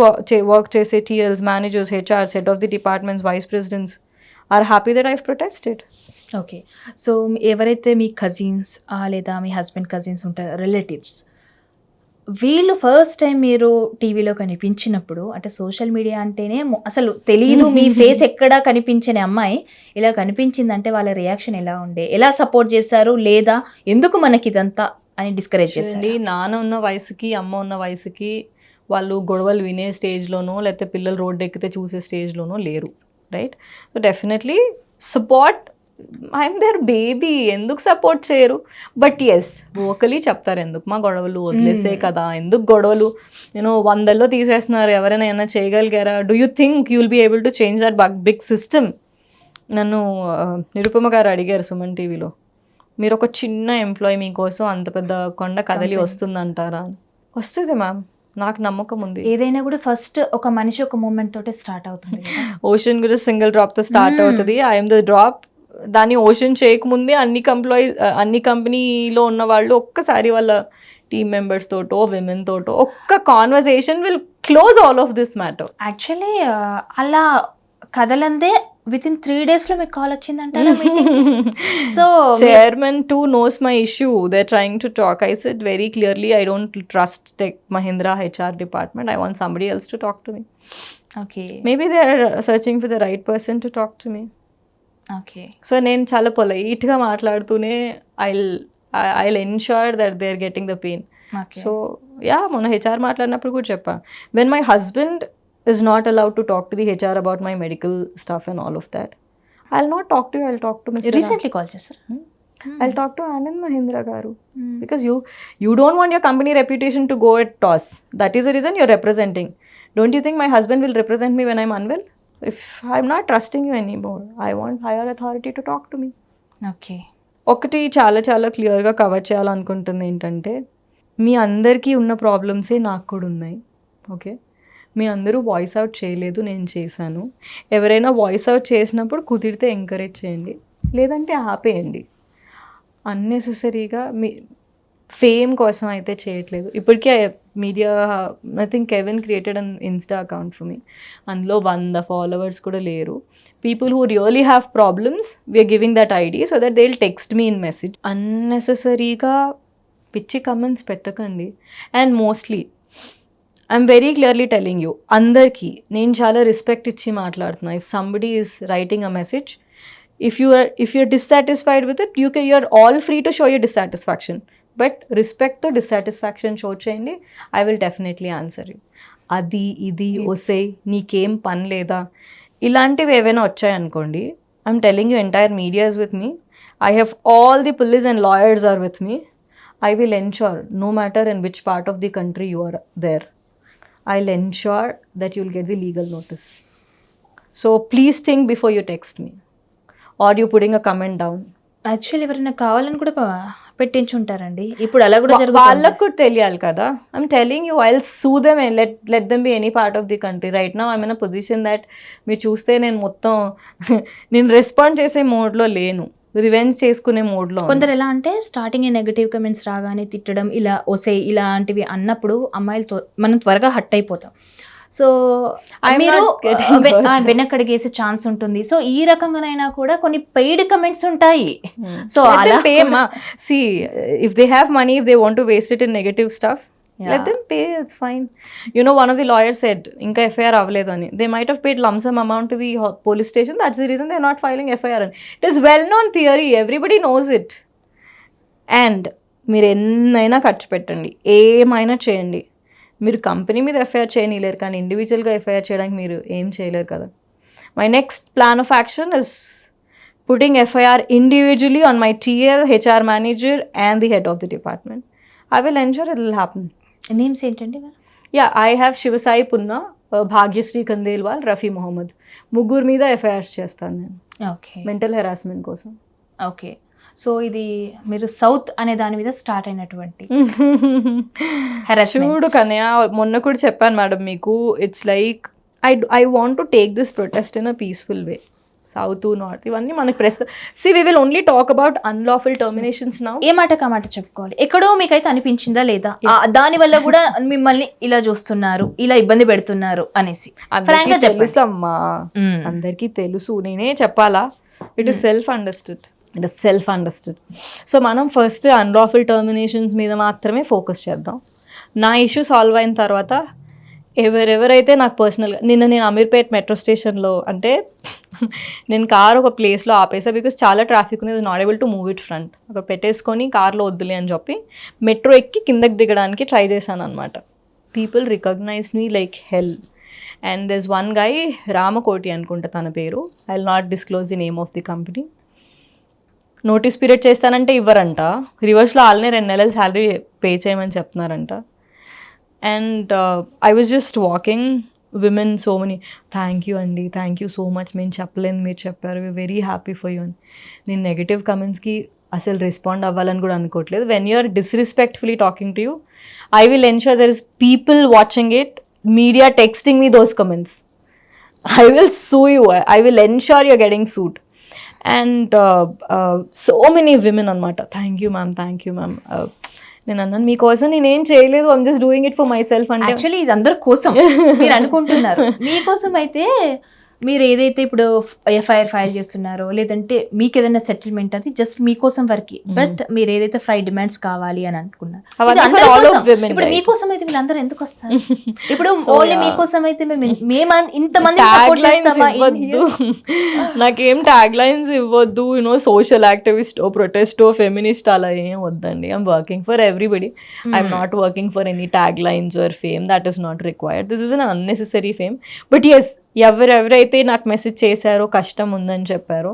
work chese TLs, managers, HRs, head of the departments, vice presidents are happy that I've protested. Okay. So ఎవరైతే మీ cousins లేదా మీ husband cousins ఉంటారో, relatives, వీళ్ళు first time మీరు టీవీలో కనిపించినప్పుడు, అంటే social media అంటేనే అసలు తెలియదు మీ ఫేస్ ఎక్కడా కనిపించని అమ్మాయి ఇలా కనిపించిందంటే వాళ్ళ రియాక్షన్ ఎలా ఉండే, ఎలా సపోర్ట్ చేశారు, లేదా ఎందుకు మనకి ఇదంతా అని డిస్కరేజ్ చేయండి? నాన్న ఉన్న వయసుకి అమ్మ ఉన్న వయసుకి వాళ్ళు గొడవలు వినే స్టేజ్లోనో లేకపోతే పిల్లలు రోడ్డు ఎక్కితే చూసే స్టేజ్లోనో లేరు, right? So definitely support, I'm there baby, ఎందుకు సపోర్ట్ చేయరు? బట్ ఎస్, వోకలీ చెప్తారు ఎందుకు మా గొడవలు, వదిలేసే కదా, ఎందుకు గొడవలు, నేను 100లో తీసేస్తున్నారు, ఎవరైనా ఏమైనా చేయగలిగారా? Do you think you will be able to change that big system? నన్ను నిరుపమ గారు అడిగారు సుమన్ టీవీలో, మీరు ఒక చిన్న ఎంప్లాయీ మీకోసం అంత పెద్ద కొండ కదలి వస్తుందంటారా? వస్తుంది మ్యామ్, నాకు నమ్మకం ఉంది. ఏదైనా కూడా ఫస్ట్ ఒక మనిషి ఒక మూమెంట్ తోటే స్టార్ట్ అవుతుంది. ఓషన్ కూడా సింగిల్ డ్రాప్తో స్టార్ట్ అవుతుంది. I'm the drop. దాన్ని ఓషన్ చేయకముందే అన్ని కంపెనీలో ఉన్న వాళ్ళు ఒక్కసారి వాళ్ళ టీమ్ మెంబర్స్ తోటో విమెన్ తోటో ఒక్క conversation will close all of this matter. Actually అలా కదలందే విత్ ఇన్ 3 days లో మీకు కాల్ వచ్చిందంటారా meeting? So chairman too knows my issue. They're trying to talk. I said very clearly, I don't trust Tech Mahindra HR department. I want somebody else to talk to me. Okay Maybe they're searching for the right person to talk to me. Okay so నేను చాలా పొలైట్గా మాట్లాడుతూనే I'll ensure that they are getting the pain. So yeah మొన్న HR మాట్లాడినప్పుడు కూడా చెప్పా, when my husband is not allowed to talk to the HR about my medical stuff and all of that, I'll not talk to you, I'll talk to Mr. Recently call చేశారు. I'll talk to Anand Mahindra garu, because you don't want your company reputation to go at toss. That is the reason you're representing. Don't you think my husband will represent me when I'm unwell? If I'm not trusting you anymore, I want higher authority to talk to me. Okay ఒకటి చాలా చాలా క్లియర్గా cover చేయాలనుకుంటుంది ఏంటంటే, మీ అందరికీ ఉన్న ప్రాబ్లమ్సే నాకు కూడా ఉన్నాయి. ఓకే, మీ అందరూ వాయిస్ అవుట్ చేయలేదు, నేను చేశాను. ఎవరైనా వాయిస్ అవుట్ చేసినప్పుడు కుదిరితే ఎంకరేజ్ చేయండి, లేదంటే ఆపేయండి. అన్నెసెసరీగా మీ ఫేమ్ కోసం అయితే చేయట్లేదు. ఇప్పటికే media, I think Kevin created an Insta account for me, అందులో 100 followers కూడా లేరు. People who really have problems, we're giving that ID so that they will text me in message. అన్నెసెసరీగా పిచ్చి కమెంట్స్ పెట్టకండి. And mostly I'm very clearly telling you, అందరికీ నేను చాలా respect ఇచ్చి మాట్లాడుతున్నా. If somebody is writing a message, if you're dissatisfied with it, you're all free to show your dissatisfaction, but respect the dissatisfaction show చేయండి. I will definitely answer you. అది ఇది ఒసే నీకేం పని లేదా ఇలాంటివి ఏవైనా వచ్చాయనుకోండి, I'm telling you, entire media is with me. I have all the police and lawyers are with me. I will ensure, no matter in which part of the country you are there, I'll ensure that you'll get the legal notice. So please think before you text me or you putting a comment down. Actually ఎవరైనా కావాలని కూడా పెట్టించి ఉంటారండి. ఇప్పుడు అలా కూడా జరుగుతుంది. వాళ్ళకు కూడా తెలియాలి కదా. ఐఎమ్ టెలింగ్ యూ, ఐల్ సూ them and let them be any part of the country. Right now I'm in a position that మీరు చూస్తే నేను మొత్తం నేను రెస్పాండ్ చేసే మోడ్లో లేను, రివెంజ్ చేసుకునే మోడ్లో. కొందరు ఎలా అంటే స్టార్టింగ్ నెగటివ్ కమెంట్స్ రాగానే తిట్టడం, ఇలా ఒసే ఇలాంటివి అన్నప్పుడు అమ్మాయిలతో మనం త్వరగా హట్ అయిపోతాం. సో మీరు వెనక్కడిగేసే ఛాన్స్ ఉంటుంది. సో ఈ రకంగానైనా కూడా కొన్ని పెయిడ్ కమెంట్స్ ఉంటాయి. సో అలా see, if they have money, if they want to waste it in negative stuff, let them pay, it's fine. You know, one of the lawyers said inka FIR avaledu ani. They might have paid lump sum amount to the police station, that's the reason they're not filing FIR. It is well known theory, everybody knows it. And మీరు ఎన్నైనా ఖర్చు పెట్టండి, ఏమైనా చేయండి, మీరు company మీద FIR చేయలేరు, కానీ ఇండివిజువల్గా ఎఫ్ఐఆర్ చేయడానికి మీరు ఏం చేయలేరు కదా. My next plan of action is putting FIR individually on my TL, HR manager and the head of the department. I will ensure it will happen. Names ఏంటండి? Yeah, I have Shivasai Punna, Bhagyashree Kandelwal, Rafi Mohammed. ముగ్గురు మీద FIR చేస్తాను నేను okay, mental harassment కోసం. Okay. So ఇది మీరు south అనే దాని మీద స్టార్ట్ అయినటువంటి చూడు కన్యా, మొన్న కూడా చెప్పాను మేడం మీకు, it's like I want to take this protest in a peaceful way. South north ఇవన్నీ మనకి we will only talk about unlawful terminations now. ఏ మాట కా మాట చెప్పుకోవాలి. ఎక్కడో మీకైతే అనిపించిందా లేదా దాని వల్ల కూడా మిమ్మల్ని ఇలా చూస్తున్నారు, ఇలా ఇబ్బంది పెడుతున్నారు అనేసి? తెలుసమ్మా, అందరికీ తెలుసు, నేనే చెప్పాలా? It is self understood. So మనం ఫస్ట్ అన్లాఫుల్ టర్మినేషన్స్ మీద మాత్రమే ఫోకస్ చేద్దాం. నా ఇష్యూ సాల్వ్ అయిన తర్వాత ఎవరెవరైతే నాకు పర్సనల్గా, నేను అమీర్పేట్ మెట్రో స్టేషన్లో, అంటే నేను కార్ ఒక ప్లేస్లో ఆపేసా, బికాస్ చాలా ట్రాఫిక్ ఉంది, not able to move it front. అక్కడ పెట్టేసుకొని కార్లో వద్దులే అని చెప్పి మెట్రో ఎక్కి కిందకి దిగడానికి ట్రై చేశాను అనమాట. People recognise me like hell. And this one guy, Ramakoti అనుకుంటా తన పేరు, I will not disclose the name of the company. Notice period చేస్తానంటే ఇవ్వరంట, రివర్స్లో వాళ్ళనే 2 నెలలు శాలరీ పే చేయమని చెప్తున్నారంట. And I was just walking, women so many, thank you అండి, థ్యాంక్ యూ సో మచ్, మేము చెప్పలేను మీరు చెప్పారు, we very happy for you అని. నేను నెగిటివ్ కమెంట్స్కి అసలు రెస్పాండ్ అవ్వాలని కూడా అనుకోవట్లేదు. When you are disrespectfully talking to you, I will ensure there is people watching it, media texting me those comments. I will sue you. I will ensure you're getting sued. And so many women అనమాట, thank you ma'am, thank you ma'am. నేను అన్నాను మీకోసం నేనేం చేయలేదు, I'm just doing it for my self. అంటే actually ఇది అందరి కోసం మీరు అనుకుంటున్నారు, మీకోసం అయితే మీరు ఏదైతే ఇప్పుడు ఎఫ్ఐఆర్ ఫైల్ చేస్తున్నారో లేదంటే మీకు ఏదైనా సెటిల్మెంట్ అది జస్ట్ మీకోసం వరకు, బట్ మీరు ఏదైతే 5 డిమాండ్స్ కావాలి అని అనుకున్నారు, అవన్నీ ఇది for అందరి all of కోసం. women, ఇప్పుడు right? మీకోసం అయితే వీళ్ళందరూ ఎందుకు వస్తారు? ఇప్పుడు So, ఓన్లీ yeah. మీకోసం అయితే మేము ఇంతమంది సపోర్ట్ Taglines చేస్తామా? ఇవ్వద్దు. నాకేం ట్యాగ్ లైన్స్ ఇవ్వద్దు, సోషల్ యాక్టివిస్ట్ ప్రొటెస్ట్ ఫెమినిస్ట్ అలా ఏం వద్దండి. I'm working for everybody. I'm not working for any taglines or fame. That is not required. This is an unnecessary fame. But yes, ఎవరెవరైతే నాకు message చేశారో, కష్టం ఉందని చెప్పారో,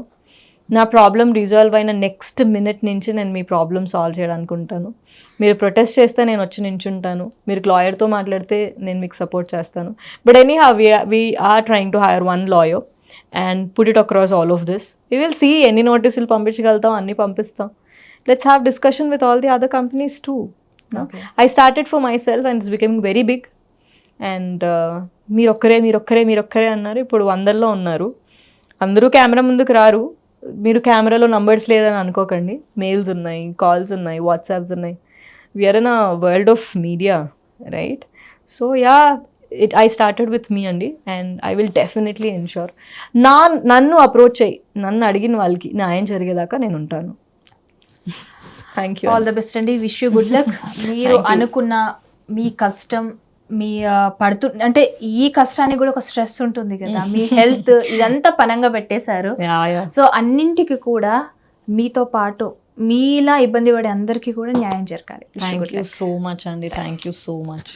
నా ప్రాబ్లం రిజాల్వ్ అయిన నెక్స్ట్ మినిట్ నుంచి నేను మీ ప్రాబ్లమ్ సాల్వ్ చేయడానికి ఉంటాను. మీరు ప్రొటెస్ట్ చేస్తే నేను వచ్చి నించుంటాను. మీరు లాయర్తో మాట్లాడితే నేను మీకు సపోర్ట్ చేస్తాను. But anyhow we are trying to hire 1 lawyer and put it across all of this. We will see ఎన్ని నోటీసులు పంపించగలుగుతాం అన్నీ పంపిస్తాం. Let's have discussion with all the other companies too. Okay. I started for myself and it's becoming very big. And మీరొక్కరే అన్నారు. ఇప్పుడు 100లో ఉన్నారు. అందరూ camera ముందుకు రారు. మీరు కెమెరాలో నంబర్స్ లేదని అనుకోకండి. మెయిల్స్ ఉన్నాయి, కాల్స్ ఉన్నాయి, వాట్సాప్స్ ఉన్నాయి. We're in a world of media, right? So yeah, I started with me అండి, and I will definitely ensure నన్ను అప్రోచ్ అయ్యి నన్ను అడిగిన వాళ్ళకి న్యాయం జరిగేదాకా నేను ఉంటాను. Thank you. All the best అండి. Wish you good luck. మీరు అనుకున్న మీ కష్టం, మీ అంటే ఈ కష్టానికి కూడా ఒక స్ట్రెస్ ఉంటుంది కదా, మీ హెల్త్ ఇదంతా పనంగా పెట్టేశారు. సో అన్నింటికి కూడా మీతో పాటు మీలా ఇబ్బంది పడే అందరికీ కూడా న్యాయం జరగాలి. థ్యాంక్ యూ సో మచ్ అండి. Thank you so much.